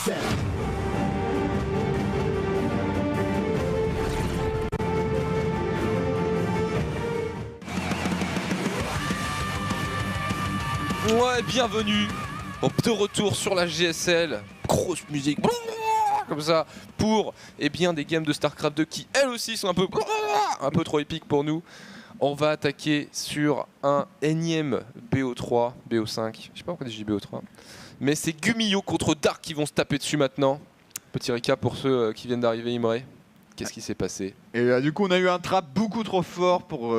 GSL. Ouais, bienvenue de retour sur la GSL. Grosse musique comme ça pour des games de StarCraft 2 qui elles aussi sont un peu trop épiques pour nous. On va attaquer sur un énième BO3, BO5, je sais pas pourquoi je dis BO3, mais c'est Gumiho contre Dark qui vont se taper dessus maintenant. Petit recap pour ceux qui viennent d'arriver, Imre. Qu'est-ce qui s'est passé? Et du coup on a eu un trap beaucoup trop fort pour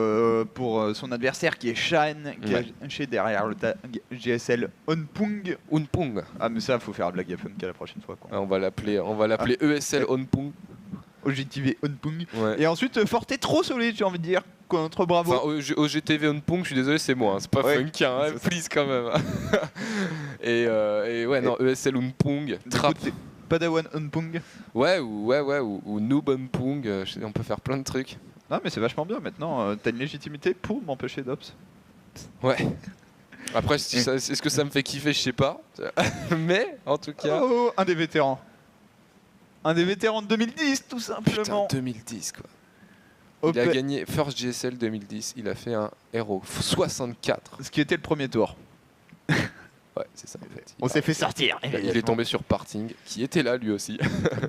son adversaire qui est Shine, qui est caché derrière le tag GSL Onpung. Onpung. Ah mais ça faut faire la blague à Funk à la prochaine fois quoi. Ah, on va l'appeler ESL Onpung. OGTV Onpung. Ouais. Et ensuite Forte trop solide j'ai envie de dire contre Bravo. Enfin OGTV Onpung, je suis désolé c'est moi, hein. C'est pas Funk, hein, please quand même. et ouais non ESL Onpung. Trap. Padawan Onpung. Ouais ou Noob Onpung, on peut faire plein de trucs. Non mais c'est vachement bien maintenant, t'as une légitimité pour m'empêcher d'ops. Ouais. Après est-ce que ça me fait kiffer, je sais pas. Mais en tout cas... Oh, un des vétérans. Un des vétérans de 2010 tout simplement. Putain 2010 quoi. Il a gagné First GSL 2010, il a fait un Hero 64. Ce qui était le premier tour. Ouais, c'est ça en fait. On s'est fait sortir. Il est tombé sur Parting, qui était là lui aussi.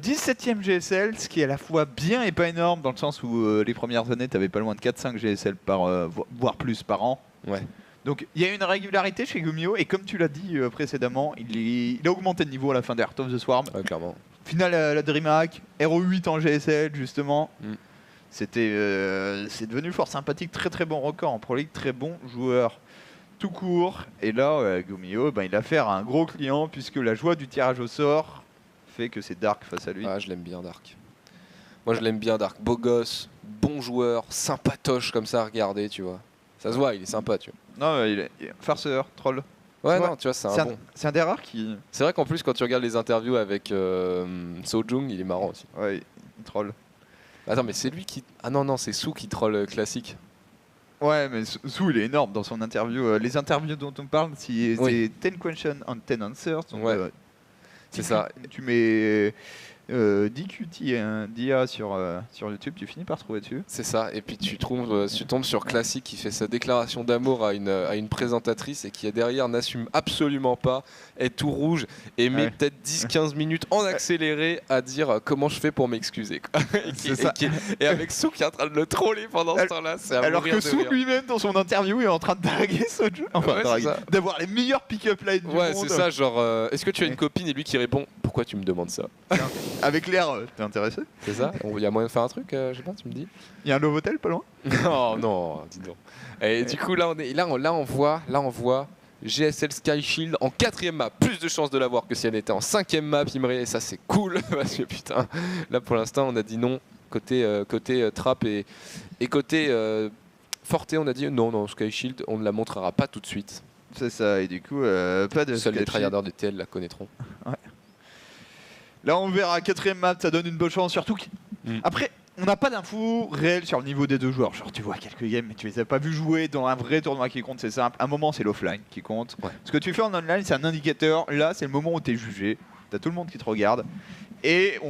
17ème GSL, ce qui est à la fois bien et pas énorme, dans le sens où les premières années, t'avais pas loin de 4-5 GSL voire plus par an. Ouais. Donc il y a une régularité chez Gumiho, et comme tu l'as dit précédemment, il a augmenté de niveau à la fin d'Heart of the Swarm. Ouais, clairement. Finale à la DreamHack, Hero 8 en GSL justement. C'est devenu fort sympathique, très très bon record en Pro League, très bon joueur. Tout court, et là Gumiho il a affaire à un gros client puisque la joie du tirage au sort fait que c'est Dark face à lui. Ah je l'aime bien Dark. Moi je l'aime bien Dark, beau gosse, bon joueur, sympatoche comme ça à regarder tu vois. Ça se voit, il est sympa tu vois. Non il est farceur, troll. Ouais non tu vois c'est un bon. C'est un des rares qui... C'est vrai qu'en plus quand tu regardes les interviews avec Sojung il est marrant aussi. Ouais il troll. Attends mais c'est lui qui... Ah non c'est Sou qui troll classique. Ouais, mais Sou il est énorme dans son interview. Les interviews dont on parle, c'est 10 questions and 10 answers. Donc, ouais. C'est ça. Tu mets DQT d'IA sur YouTube, tu finis par trouver dessus. C'est ça, et puis tu tombes sur Classic qui fait sa déclaration d'amour à une présentatrice et qui derrière n'assume absolument pas, est tout rouge et met peut-être 10-15 minutes en accéléré à dire comment je fais pour m'excuser. Et avec Sou qui est en train de le troller pendant ce temps-là. Alors que Sou lui-même dans son interview est en train de draguer Soju. Enfin, d'avoir les meilleurs pick-up lines du monde. Ouais, c'est ça, genre est-ce que tu as une copine et lui qui répond pourquoi tu me demandes ça? Avec l'air, t'es intéressé? C'est ça? Il y a moyen de faire un truc, je sais pas, tu me dis? Il y a un Novotel pas loin? Non, non, dis donc. Et du coup, là on voit GSL Sky Shield en 4ème map. Plus de chances de l'avoir que si elle était en 5ème map, Imre, et ça c'est cool. Parce que putain, là pour l'instant on a dit non. Côté Trap et côté Forte, on a dit non, Sky Shield, on ne la montrera pas tout de suite. C'est ça, et du coup, pas de... Seuls les tryharders de TL la connaîtront. Ouais. Là on verra, 4ème map, ça donne une bonne chance, surtout après on n'a pas d'infos réelles sur le niveau des deux joueurs. Genre tu vois quelques games mais tu les as pas vus jouer dans un vrai tournoi qui compte, c'est simple. Un moment c'est l'offline qui compte. Ouais. Ce que tu fais en online c'est un indicateur, là c'est le moment où t'es jugé, t'as tout le monde qui te regarde et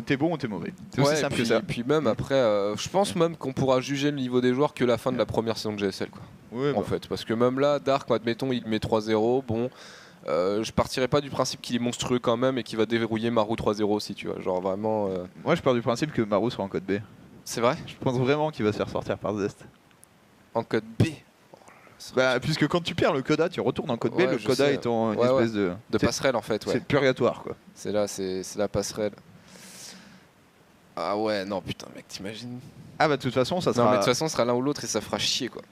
t'es bon ou t'es mauvais. C'est aussi simple que ça. Et puis même après, je pense même qu'on pourra juger le niveau des joueurs que la fin de la première saison de GSL quoi. Ouais, en fait, parce que même là, Dark, admettons il met 3-0, bon... je partirais pas du principe qu'il est monstrueux quand même et qu'il va déverrouiller Maru 3-0 aussi, tu vois, genre vraiment... Moi je pars du principe que Maru sera en code B. C'est vrai? Je pense vraiment qu'il va se faire sortir par Zest. En code B? Puisque quand tu perds le Coda, tu retournes en code B, le Coda est en une espèce de passerelle en fait, C'est purgatoire quoi. C'est là, c'est la passerelle. Ah ouais, non putain mec, t'imagines? Ah bah de toute façon ça sera... Non mais de toute façon ça sera l'un ou l'autre et ça fera chier quoi.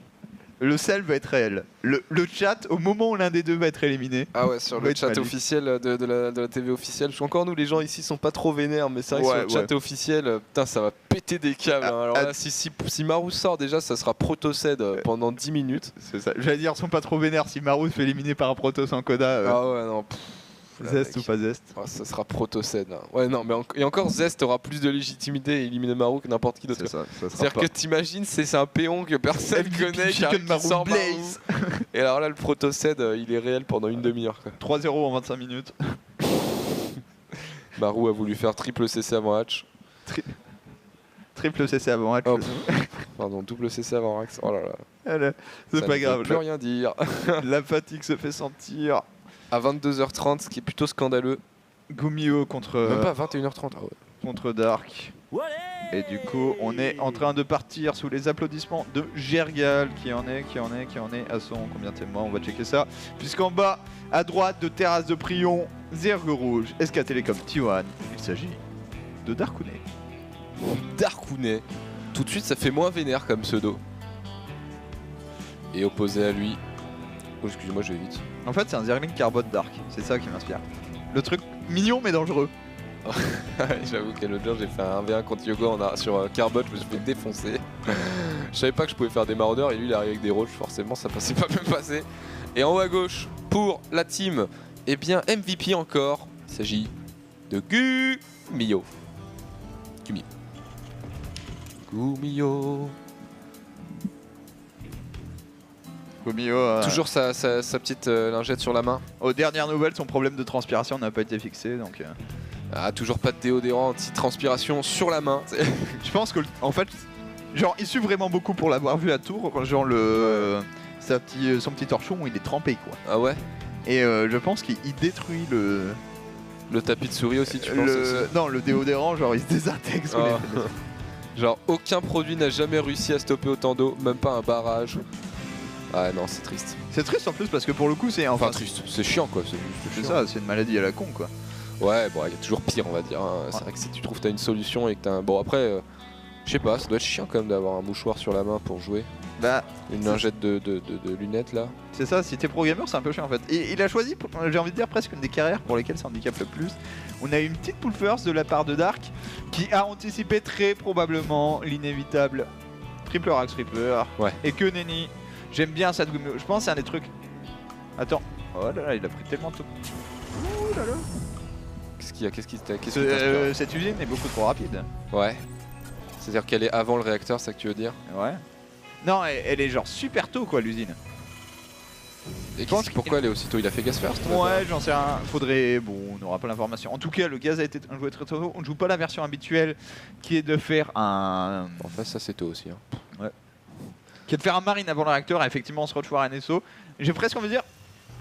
Le sel va être réel. Le chat, au moment où l'un des deux va être éliminé. Ah ouais, sur le chat officiel de la TV officielle. Encore nous, les gens ici sont pas trop vénères, mais c'est vrai que sur le chat officiel, putain, ça va péter des câbles. Alors là, si Maru sort déjà, ça sera Protoced pendant 10 minutes. C'est ça. J'allais dire, ils sont pas trop vénères si Maru se fait éliminer par un Protoss en Coda. Ah ouais, non. Zest ou pas Zest? Ça sera Protoced. Ouais, non, mais et encore Zest aura plus de légitimité à éliminer Maru que n'importe qui d'autre. C'est-à-dire que t'imagines, c'est un péon que personne connaît qui sort Blaze. Et alors là, le Protoced, il est réel pendant une demi-heure. 3-0 en 25 minutes. Marou a voulu faire triple CC avant hatch. Triple CC avant hatch. Oh, pardon, double CC avant axe. Oh là là. Voilà, c'est Ça pas ne grave. veut plus rien dire. La fatigue se fait sentir. À 22h30, ce qui est plutôt scandaleux. Gumio contre, Même pas à 21h30. Ah ouais. contre Dark. Et du coup, on est en train de partir sous les applaudissements de Gergal qui en est à son combien de mois, on va checker ça. Puisqu'en bas, à droite de Terrasse de Prion, Zergue Rouge, SK Telecom T1, il s'agit de Darkounet. Darkounet. Tout de suite, ça fait moins vénère comme pseudo. Et opposé à lui. Oh, excusez-moi, je vais vite. En fait, c'est un Zergling Carbot Dark, c'est ça qui m'inspire. Le truc mignon mais dangereux. J'avoue qu'à l'autre jour, j'ai fait un 1v1 contre Yogo sur Carbot, je me suis fait défoncer. Je savais pas que je pouvais faire des maraudeurs et lui il arrive avec des roches, forcément ça passait pas même passé. Et en haut à gauche, pour la team, eh bien MVP encore, il s'agit de Gumio. Gumio. Gumio, Toujours sa petite lingette sur la main. aux dernières nouvelles, son problème de transpiration n'a pas été fixé, donc... Ah, toujours pas de déodorant anti-transpiration sur la main. Je pense que, en fait, genre, il suit vraiment beaucoup pour l'avoir vu à Tours. Genre, son petit torchon, il est trempé, quoi. Ah ouais. Et je pense qu'il détruit Le tapis de souris aussi, tu penses aussi. Non, le déodorant, genre, il se désintègre sous Ah. les fesses. Genre aucun produit n'a jamais réussi à stopper autant d'eau, même pas un barrage. Ah non, c'est triste. C'est triste en plus parce que pour le coup, c'est Enfin triste, c'est chiant quoi. C'est ça, c'est une maladie à la con, quoi. Ouais, bon, il y a toujours pire, on va dire. Hein. C'est vrai que si tu trouves que t'as une solution et que t'as un... Bon après, je sais pas, ça doit être chiant quand même d'avoir un mouchoir sur la main pour jouer. Bah, une lingette de lunettes là. c'est ça, si t'es pro gamer, c'est un peu chiant en fait. Et il a choisi, j'ai envie de dire, presque une des carrières pour lesquelles ça handicape le plus. On a eu une petite pull first de la part de Dark qui a anticipé très probablement l'inévitable triple Axe Reaper. Ouais. Et que nenni, j'aime bien ça de Gumio. Je pense que c'est un des trucs. Attends, oh là là, il a pris tellement de. Ouh là là. Qu'est-ce qui t'inspire ? Cette usine est beaucoup trop rapide. Ouais. C'est-à-dire qu'elle est avant le réacteur, c'est ça que tu veux dire ? Ouais. Non, elle est genre super tôt quoi l'usine. Et pourquoi elle est aussitôt ? Il a fait gaz first ? Ouais, j'en sais rien. Faudrait. Bon, on n'aura pas l'information. En tout cas, le gaz a été joué très tôt. On ne joue pas la version habituelle qui est de faire un. Enfin, ça c'est tôt aussi. Hein. Ouais. Qui est de faire un marine avant le réacteur et effectivement on se retrouve à NSO. J'ai presque envie de dire.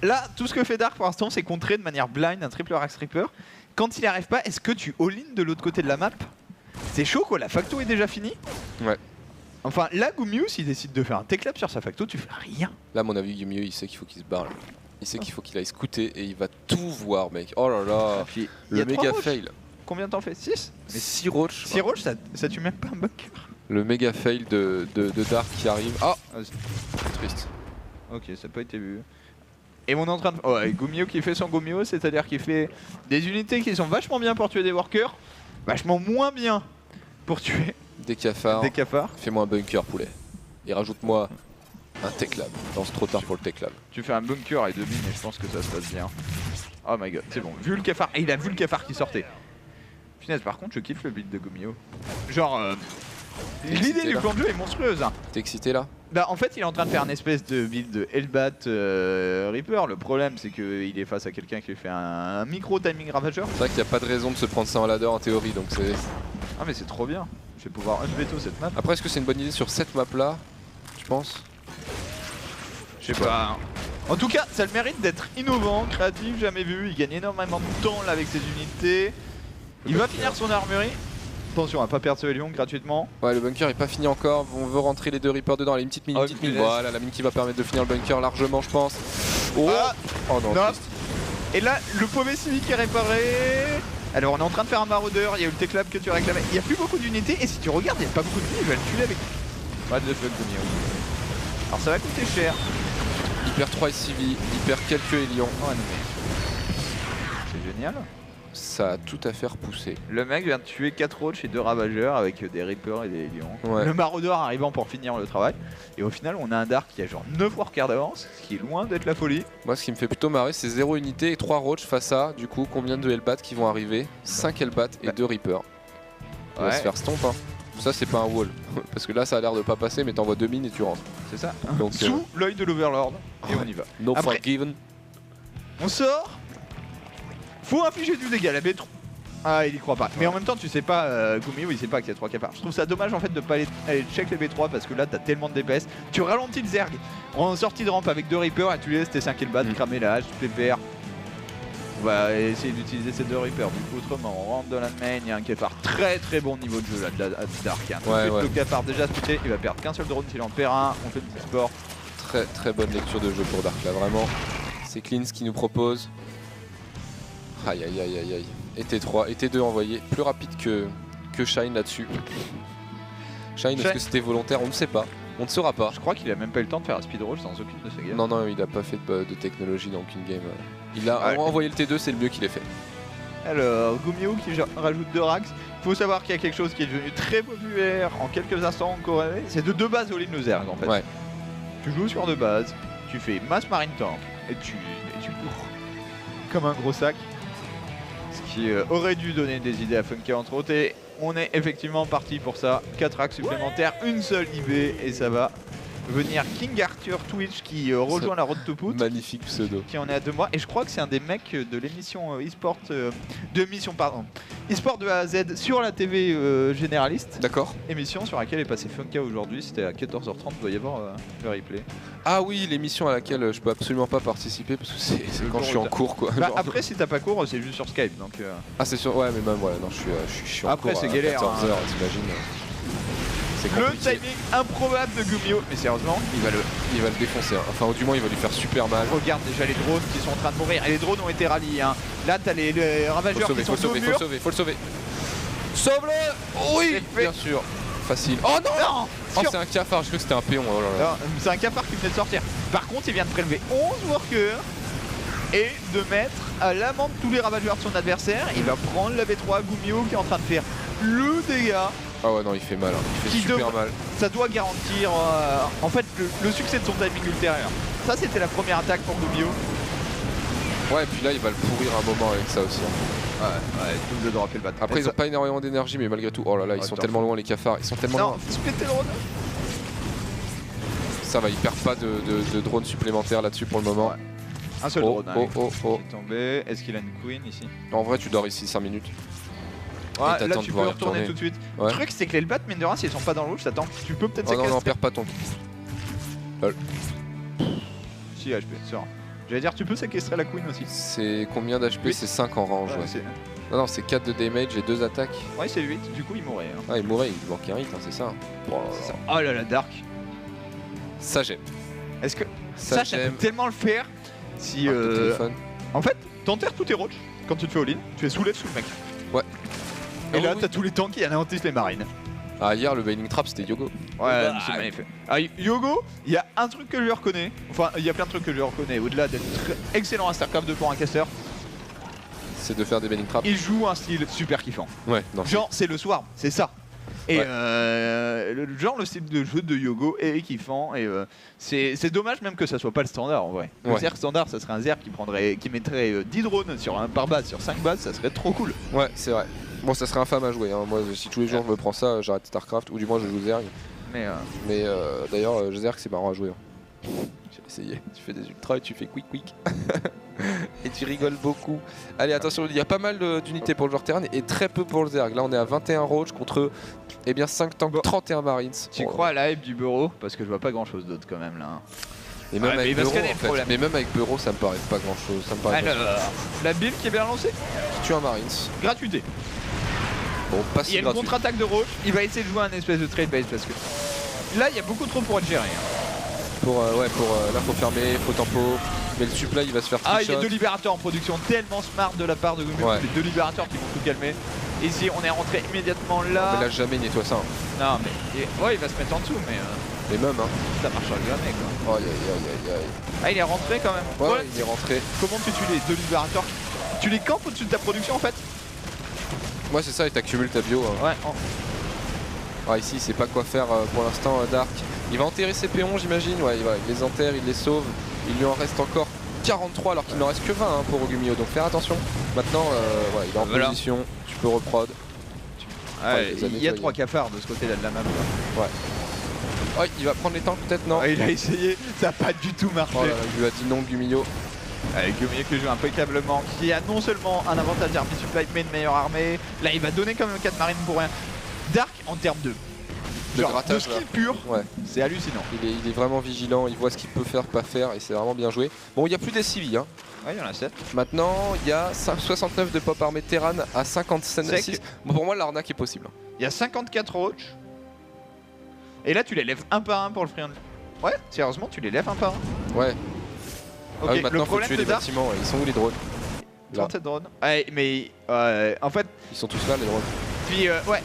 Là, tout ce que fait Dark pour l'instant, c'est contrer de manière blind un triple Axe Reaper. Quand il n'y arrive pas, est-ce que tu all-in de l'autre côté de la map ? C'est chaud quoi, la facto est déjà finie. Ouais. Enfin, là, Gumio, s'il décide de faire un tech-lab sur sa facto, tu fais rien. Là, à mon avis, Gumio, il sait qu'il faut qu'il se barre. Là. Il sait qu'il faut qu'il aille scouter et il va tout voir, mec. Oh là là. Puis, Le y a méga 3 roches. fail. Combien t'en fais 6 Mais 6 roches. 6 roches, ça tue même pas un bunker. Le méga fail de Dark qui arrive. Ah, Vas-y. triste. Ok, ça n'a pas été vu. Et on est en train de... Oh, et Gumio qui fait son Gumio, c'est-à-dire qu'il fait des unités qui sont vachement bien pour tuer des workers, vachement moins bien pour tuer Des cafards. des cafards. Fais-moi un bunker, poulet. Et rajoute-moi un tech lab. Non, c'est trop tard pour le tech lab. Tu fais un bunker et 2 mines et je pense que ça se passe bien. Oh my god, c'est bon. Vu le cafard, et il a vu le cafard qui sortait. Punaise, par contre, je kiffe le build de Gumio. Genre, l'idée excité, du là plan de jeu est monstrueuse. Hein. T'es excité là ? Bah, en fait, il est en train de faire une espèce de build de Hellbat Reaper. Le problème, c'est qu'il est face à quelqu'un qui lui fait un micro timing ravageur. C'est vrai qu'il n'y a pas de raison de se prendre ça en ladder en théorie, donc c'est... Ah, mais c'est trop bien. Je vais pouvoir veto cette map. Après, est-ce que c'est une bonne idée sur cette map là ? Tu penses ? Je sais pas. En tout cas, ça a le mérite d'être innovant, créatif, jamais vu. Il gagne énormément de temps là avec ses unités. Il va finir son armurerie. Attention à pas perdre ce Hélion gratuitement. Ouais, le bunker est pas fini encore. On veut rentrer les deux Reapers dedans. Allez, une petite mine, Oh, une petite mine. punaise. Voilà, la mine qui va permettre de finir le bunker largement, je pense. Oh, Ah, oh non. non. triste. Et là, le pauvre civique est réparé. Alors, on est en train de faire un maraudeur. Il y a eu le tech lab que tu réclamais. Il n'y a plus beaucoup d'unités. Et si tu regardes, il n'y a pas beaucoup de vie. Il va le tuer avec. What the fuck, Gumio. Alors, ça va coûter cher. Il perd 3 SCV, il perd quelques Hélions. Oh, non, mais... C'est génial. Ça a tout à faire repousser. Le mec vient de tuer 4 roches et 2 ravageurs avec des Reapers et des Lions. Ouais. Le maraudeur arrivant pour finir le travail. Et au final, on a un Dark qui a genre 9 workers d'avance, ce qui est loin d'être la folie. Moi, ce qui me fait plutôt marrer, c'est 0 unité et 3 roach face à, du coup, combien de Hellbat qui vont arriver ? 5 Hellbat et 2 Reapers. On va Ouais. se faire stomp, hein. Ça, c'est pas un wall. Parce que là, ça a l'air de pas passer, mais t'envoies 2 mines et tu rentres. C'est ça. Donc, Sous l'œil de l'Overlord. Et on y va. no Après- forgiven. On sort. Faut infliger du dégât. La B3. Ah, il y croit pas. Mais en même temps, tu sais pas, Gumiho il sait pas qu'il y a 3 cafards. Je trouve ça dommage en fait de pas aller check les B3 parce que là t'as tellement de DPS. Tu ralentis le Zerg en sortie de rampe avec 2 Reapers et tu les laisses tes 5 kills cramer la hache, tu pépères. On va essayer d'utiliser ces 2 Reapers. Du coup, autrement, on rentre dans la main. Il y a un cafard très bon niveau de jeu là, de Dark. Hein. Le cafard déjà splitté, il va perdre qu'un seul drone s'il en perd un. On fait le petit sport. Très bonne lecture de jeu pour Dark là, vraiment. C'est Clean ce qu'il nous propose. Aïe. Et T3 et T2 envoyé plus rapide que Shine là-dessus. Shine, est-ce que c'était volontaire? On ne sait pas. On ne saura pas. Je crois qu'il a même pas eu le temps de faire un speed rush dans aucune de ses games. Non, il a pas fait de technologie dans aucune game. Il a envoyé le T2, c'est le mieux qu'il ait fait. Alors, Gumiho qui rajoute 2 racks. Il faut savoir qu'il y a quelque chose qui est devenu très populaire en quelques instants en Corée. C'est de 2 bases all-in le Zerg en fait. Ouais. Tu joues sur 2 bases, tu fais masse marine tank et tu cours comme un gros sac. Ce qui aurait dû donner des idées à Funky entre autres. Et on est effectivement parti pour ça. 4 racks supplémentaires, une seule IB et ça va venir King Arthur Twitch qui rejoint la Road to Put. Magnifique pseudo. Qui en est à 2 mois. Et je crois que c'est un des mecs de l'émission e-sport e-sport de A à Z sur la TV généraliste. D'accord. Émission sur laquelle est passé Funka aujourd'hui. C'était à 14h30. Il doit y avoir le replay. Ah oui, l'émission à laquelle je peux absolument pas participer parce que c'est quand je suis en cours quoi. Bah, après, si t'as pas cours, c'est juste sur Skype. Donc, Ah, c'est sûr. Ouais, mais même voilà, non, je suis en cours. Après, c'est galère. 14h, t'imagines. Le timing improbable de Gumiho, mais sérieusement, il va le défoncer. Hein. Enfin, du moins, il va lui faire super mal. Regarde déjà les drones qui sont en train de mourir. Et les drones ont été ralliés. Hein. Là, t'as les ravageurs qui sont au mur. Faut le sauver. Sauve-le! Oui, bien sûr. Facile. Oh non! Oh, c'est un cafard. Je crois que c'était un péon. Oh là là. C'est un cafard qui venait de sortir. Par contre, il vient de prélever 11 workers et de mettre à l'amende tous les ravageurs de son adversaire. Il va prendre la V3 Gumiho qui est en train de faire le dégât. Ah ouais, non, il fait mal, hein. Il fait super mal. Ça doit garantir en fait le succès de son timing ultérieur. Ça, c'était la première attaque pour Gumiho. Ouais, et puis là, il va le pourrir un moment avec ça aussi. Hein. Ouais, double drop et le battre. Après, ils ont pas énormément d'énergie, mais malgré tout, oh là là, ils sont tellement loin, les cafards. Ils sont tellement loin. Non, splitter le drone. Ça va, il perd pas de drone supplémentaire là-dessus pour le moment. Ouais. Un seul drone. Qui est tombé. Est-ce qu'il a une queen ici? En vrai, tu dors ici 5 minutes. Ouais, là tu peux retourner tout de suite. Le truc c'est que les bats, mine de rien, s'ils sont pas dans le rouge, ça tente. Tu peux peut-être séquestrer. Non, perds pas ton. Lol. Si HP, sort. J'allais dire, tu peux séquestrer la queen aussi. C'est combien d'HP? C'est 5 en range. Ouais. Non, c'est 4 de damage et 2 attaques. Ouais, c'est 8, du coup il mourrait. Hein. Ah, il mourrait, il manquait un hit, hein, c'est ça. Oh là là, Dark. Ça j'aime. Est-ce que ça peut tellement le faire si en fait, t'enterres tous tes roches quand tu te fais all-in, tu es soulève sous le mec. Ouais. Et là, t'as tous les tanks qui anéantissent les marines. Ah, hier, le Bailing Trap, c'était Yogo. Ouais, c'est magnifique. Ah, Yogo, il y a un truc que je lui reconnais. Enfin, il y a plein de trucs que je lui reconnais. Au-delà d'être excellent à StarCraft 2 pour un caster, c'est de faire des Bailing Traps. Il joue un style super kiffant. Ouais, non. Genre, c'est le Swarm, c'est ça. Et le style de jeu de Yogo est kiffant. Et c'est dommage même que ça soit pas le standard en vrai. Le Zerg standard, ça serait un Zerg qui mettrait 10 drones par base, sur 5 bases, ça serait trop cool. Ouais, c'est vrai. Bon, ça serait infâme à jouer. Hein. Moi, si tous les jours je me prends ça, j'arrête StarCraft, ou du moins je joue Zerg. Mais d'ailleurs, Zerg, c'est marrant à jouer. Hein. J'ai essayé. Tu fais des ultras et tu fais quick. Et tu rigoles beaucoup. Allez, attention, il y a pas mal d'unités pour le joueur terrain et très peu pour le Zerg. Là, on est à 21 roach contre 5 tanks, 31 marines. Tu crois à la hype du bureau? Parce que je vois pas grand chose d'autre quand même là. Et même avec Bureau, en fait. Mais même avec Bureau, ça me paraît pas grand chose. Alors, la build qui est bien lancée. Tu as un marines. Gratuité. Bon, pas si il y a une contre-attaque de roach. Il va essayer de jouer un espèce de trade base parce que là, il y a beaucoup trop pour être géré. Hein. Là, faut fermer, faut tempo. Mais le supply il va se faire trick shot. Il y a 2 libérateurs en production, tellement smart de la part de Gumiho. Les 2 libérateurs qui vont tout calmer. Ici on est rentré immédiatement là. Non, mais là jamais nettoie ça. Hein. Non mais il va se mettre en dessous mais. Mais même hein. Ça marchera jamais quoi. Aïe. Ah il est rentré quand même. Ouais, il est rentré. Comment tu tues les 2 libérateurs? Tu les campes au-dessus de ta production en fait? Ouais c'est ça et t'accumules ta bio. Hein. Ouais. Ah, ici il sait pas quoi faire pour l'instant Dark. Il va enterrer ses péons j'imagine. Ouais il les enterre, il les sauve. Il lui en reste encore 43 alors qu'il n'en reste que 20 hein, pour Gumiho, donc faire attention. Maintenant il est en position, tu peux reprod. Il y a 3 cafards de ce côté là de la map. Ouais. Oh, il va prendre les tanks peut-être non. Il a essayé, ça n'a pas du tout marché. Oh là là, il lui a dit non Gumiho. Avec Gummio qui joue impeccablement, qui a non seulement un avantage d'armée supply mais une meilleure armée. Là il va donner quand même 4 marines pour rien. Dark en termes de grattage, skill là. pur, Ouais. c'est hallucinant. Il est vraiment vigilant, il voit ce qu'il peut faire, pas faire, et c'est vraiment bien joué. Bon, il n'y a plus des civis, hein. Ouais, il y en a 7. Maintenant, il y a 69 de pop armée Terran à 57 Sec. Bon, pour moi, l'arnaque est possible. Il y a 54 roach. Et là tu les lèves un par un pour le free. Ouais, sérieusement tu les lèves un par un. Ouais. Ok, Ah oui, le maintenant, faut problème tuer de les Dark, bâtiments. Ils sont où les drones? Là. 37 drones. Ouais, mais en fait, Ils sont tous là, les drones. puis ouais,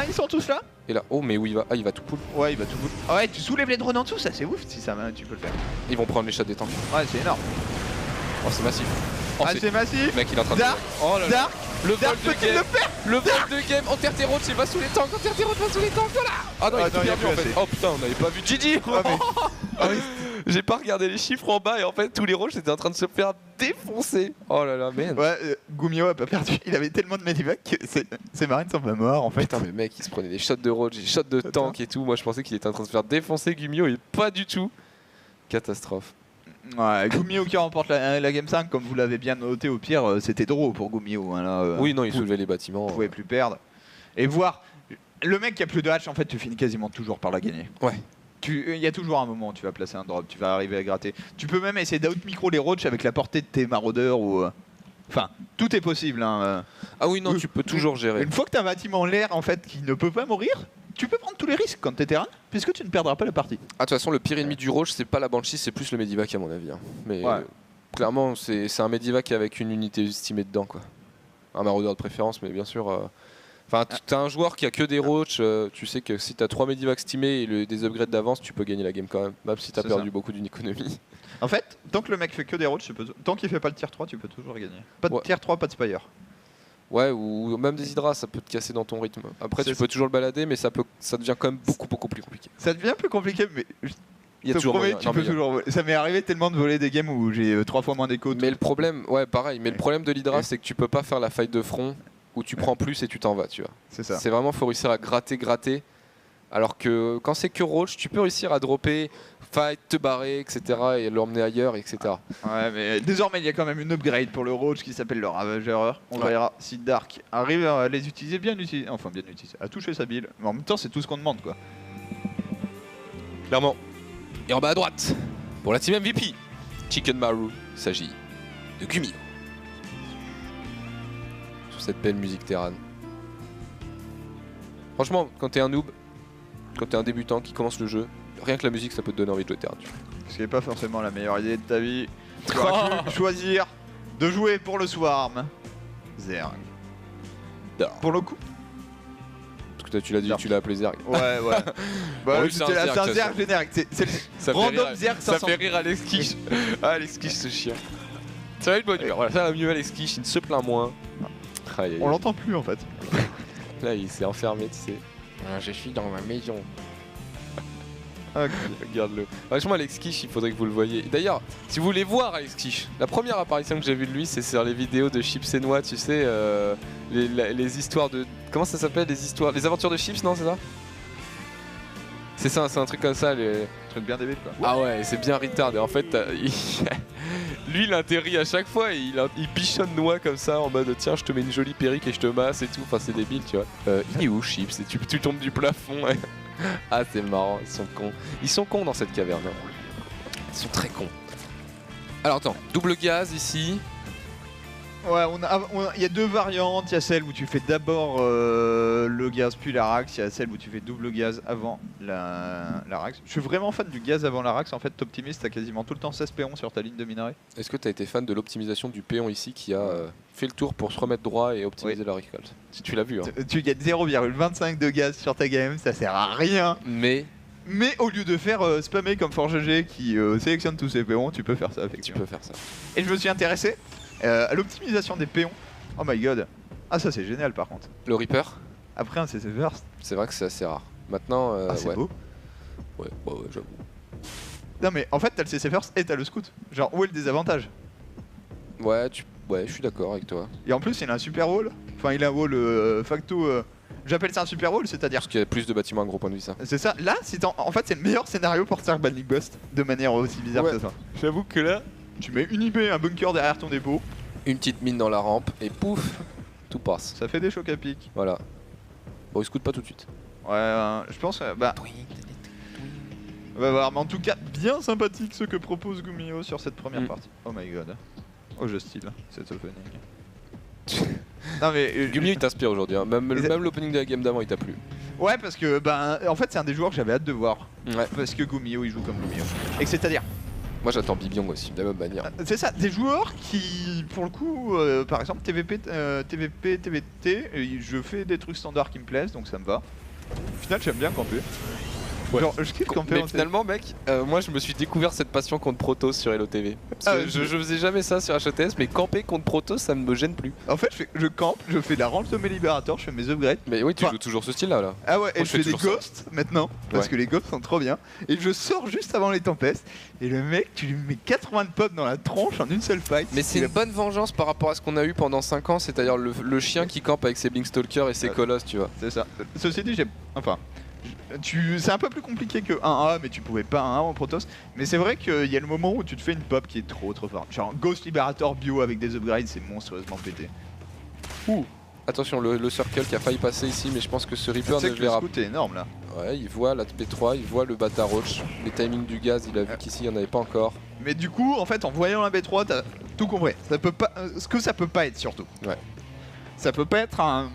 ils sont tous là. Et là, oh, mais où il va? Ah, il va tout poule. Ouais, il va tout bout. Ouais, tu soulèves les drones en dessous, ça c'est ouf si ça tu peux le faire. Ils vont prendre les chats des tanks. Ouais, c'est énorme. Oh, c'est massif. Oh, Ah, c'est massif. le mec, il est en train de. Dark, Oh là là. Dark, Le vol Dark de peut-il game. le faire? Le vol de game. Enterre tes roads, il va sous les tanks. Enterre tes roads, va sous les tanks. Voilà. Ah non, il Ah a tout non, il y a perdu en plus fait. assez. Oh putain, on n'avait pas vu Gigi. Ah, mais- Ah oui. J'ai pas regardé les chiffres en bas et en fait tous les roads étaient en train de se faire défoncer. Oh là là, merde. Ouais, Gummio a pas perdu. Il avait tellement de medivac que ses marines sont pas morts en fait. Putain, mais le mec il se prenait des shots de road, des shots de tank et tout. Moi je pensais qu'il était en train de se faire défoncer Gummio et pas du tout. Catastrophe. Ouais, Gummio qui remporte la Game 5, comme vous l'avez bien noté, au pire, c'était draw pour Gummio. Hein, là, Oui, non, il vous soulevait les bâtiments. pouvez plus perdre. Et voir, le mec qui a plus de hatch, en fait, tu finis quasiment toujours par la gagner. Ouais. Il y a toujours un moment où tu vas placer un drop, tu vas arriver à gratter. Tu peux même essayer d'out-micro les roaches avec la portée de tes maraudeurs ou. Enfin, tout est possible. Hein. Ah oui, non, tu peux toujours gérer. Une fois que tu as un bâtiment en l'air en fait qui ne peut pas mourir, tu peux prendre tous les risques quand t'es terrain, puisque tu ne perdras pas la partie. Ah, de toute façon, le pire ennemi du roach, c'est pas la Banshee, c'est plus le Medivac à mon avis. Hein. Mais Ouais. clairement, c'est un Medivac avec une unité estimée dedans, quoi. Un maraudeur de préférence, mais bien sûr. Enfin, t'as un joueur qui a que des roach, tu sais que si t'as 3 Medivacs estimés et des upgrades d'avance, tu peux gagner la game quand même, même si t'as C'est perdu ça. beaucoup d'une économie. En fait, tant que le mec fait que des roaches, tant qu'il fait pas le tier 3, tu peux toujours gagner. Pas de Ouais. tier 3, pas de spire. Ouais, ou même des hydras, ça peut te casser dans ton rythme. Après, C'est tu peux toujours le balader, mais ça devient quand même beaucoup plus compliqué. Ça devient plus compliqué, mais Il y a te toujours promets, moyen. tu Non, peux mais il y a- toujours voler. Ça m'est arrivé tellement de voler des games où j'ai 3 fois moins d'écho. Mais le problème, ouais, pareil, mais le problème de l'hydra, Ouais. c'est que tu peux pas faire la fight de front où tu prends plus et tu t'en vas, tu vois. C'est ça. C'est vraiment, faut réussir à gratter. Alors que quand c'est que roach, tu peux réussir à dropper, fight, te barrer, etc. et l'emmener ailleurs, etc. Ouais, mais désormais, il y a quand même une upgrade pour le roach qui s'appelle le Ravageur. On Ouais. verra si Dark arrive à les utiliser bien à toucher sa bille. Mais en même temps, c'est tout ce qu'on demande, quoi. Clairement. Et en bas à droite, pour la team MVP, Chicken Maru, il s'agit de Gummio. Sur cette belle musique Terran. Franchement, quand t'es un noob, quand t'es un débutant qui commence le jeu, rien que la musique ça peut te donner envie de jouer Terran. tu vois. Ce qui n'est pas forcément la meilleure idée de ta vie. Tu auras pu choisir de jouer pour le Swarm. Zerg. Dark. Pour le coup. Parce que toi, tu l'as dit, Dark. tu l'as appelé Zerg. Ouais, ouais. Bah, Oui, c'était c'est un c'est un Zerg, Zerg générique. C'est le Ça random rire, Zerg ça 500. fait rire Alex Kish. Ah, Alex Kish, ce chien. Ça va être bonne humeur. Voilà, ça va mieux Alex Kish, il ne se plaint moins. Aïe, aïe, On aïe. l'entend plus en fait. Là, il s'est enfermé, tu sais. Ah, je suis dans ma maison. Ok. Regarde-le. Franchement, Alex Kish, il faudrait que vous le voyiez. D'ailleurs, si vous voulez voir Alex Kish, la première apparition que j'ai vue de lui, c'est sur les vidéos de Chips et Noix, tu sais, les histoires de. Comment ça s'appelle les aventures de Chips, non, c'est ça? C'est ça, c'est un truc comme ça. Truc bien débile quoi. Ah ouais, c'est bien retard. Et en fait, lui, il atterrit à chaque fois et il bichonne Noix comme ça en mode tiens, je te mets une jolie perruque et je te masse et tout. Enfin, c'est débile, tu vois. Il est où, Chips? Et tu tombes du plafond. Ouais. Ah, c'est marrant, ils sont cons. Ils sont cons dans cette caverne. Ils sont très cons. Alors attends, double gaz ici. Ouais, il y a deux variantes. Il y a celle où tu fais d'abord le gaz puis l'Arax. Il y a celle où tu fais double gaz avant l'Arax. Je suis vraiment fan du gaz avant l'Arax. En fait, t'optimises, t'as quasiment tout le temps 16 péons sur ta ligne de minerai. Est-ce que tu as été fan de l'optimisation du péon ici qui a fait le tour pour se remettre droit et optimiser la récolte? Si tu l'as vu. Hein. Tu gagnes 0,25 de gaz sur ta game, ça sert à rien. Mais Mais au lieu de faire spammer comme ForgeG qui sélectionne tous ses péons, tu peux faire ça tu effectivement. peux faire ça. Et je me suis intéressé à l'optimisation des péons. Oh my god. Ah ça c'est génial par contre. Le Reaper, Après un CC First. c'est vrai que c'est assez rare. Maintenant, Ah c'est ouais. beau. Ouais, j'avoue. Non mais en fait t'as le CC First et t'as le Scout. Genre où est le désavantage? Ouais, je suis d'accord avec toi. Et en plus il a un super wall. Enfin il a un wall facto. J'appelle ça un super wall, c'est-à-dire. Parce qu'il y a plus de bâtiments à gros point de vie, ça. C'est ça. Là, en fait c'est le meilleur scénario pour faire Banning Bust de manière aussi bizarre Ouais. que ça. J'avoue que là, Tu mets une IP, un bunker derrière ton dépôt. Une petite mine dans la rampe et pouf, tout passe. Ça fait des chocs à pic. Voilà. Bon, il se coûte pas tout de suite. Ouais, je pense. Bah, on va voir. Mais en tout cas, bien sympathique ce que propose Gumio sur cette première partie. Oh my god. Oh, je style cet opening. Non mais Gumio il t'inspire aujourd'hui, hein. Même l'opening de la game d'avant il t'a plu. Ouais, parce que en fait c'est un des joueurs que j'avais hâte de voir. Ouais. Parce que Gumio il joue comme Gumio. Et que c'est-à-dire, Moi j'attends Bibiong aussi, de la même manière. c'est ça, des joueurs qui, pour le coup, par exemple TVP, TVT, je fais des trucs standards qui me plaisent, donc ça me va. Au final j'aime bien camper. Ouais. Genre, je kiffe camper Mais en finalement mec, moi je me suis découvert cette passion contre Protoss sur Hello TV. Parce que je faisais jamais ça sur HETS, mais camper contre Protoss ça ne me gêne plus. En fait je campe, je fais la range de mes libérateurs, je fais mes upgrades. Mais oui tu Enfin, joues toujours ce style là. Ah ouais, et Moi, je fais des toujours ça. ghosts maintenant, parce Ouais. que les ghosts sont trop bien. Et je sors juste avant les tempestes, et le mec, tu lui mets 80 de pop dans la tronche en une seule fight. Mais c'est Il une bonne vengeance par rapport à ce qu'on a eu pendant 5 ans, c'est-à-dire le chien qui campe avec ses Blinkstalkers et ses colosses, tu vois. C'est ça. Ceci dit, c'est un peu plus compliqué que 1A, mais tu pouvais pas 1A en Protoss. Mais c'est vrai qu'il y a le moment où tu te fais une pop qui est trop forte. Genre Ghost Liberator bio avec des upgrades, c'est monstrueusement pété. Attention, le circle qui a failli passer ici, mais je pense que ce Reaper Tu sais ne que le le verra scout est énorme là. Ouais, il voit la P3, il voit le Bata Roach, les timings du gaz, il a vu qu'ici il n'y en avait pas encore. Mais du coup, en fait, en voyant la B3, t'as tout compris. Ça peut pas, ce que ça peut pas être surtout. Ouais. Ça peut pas être un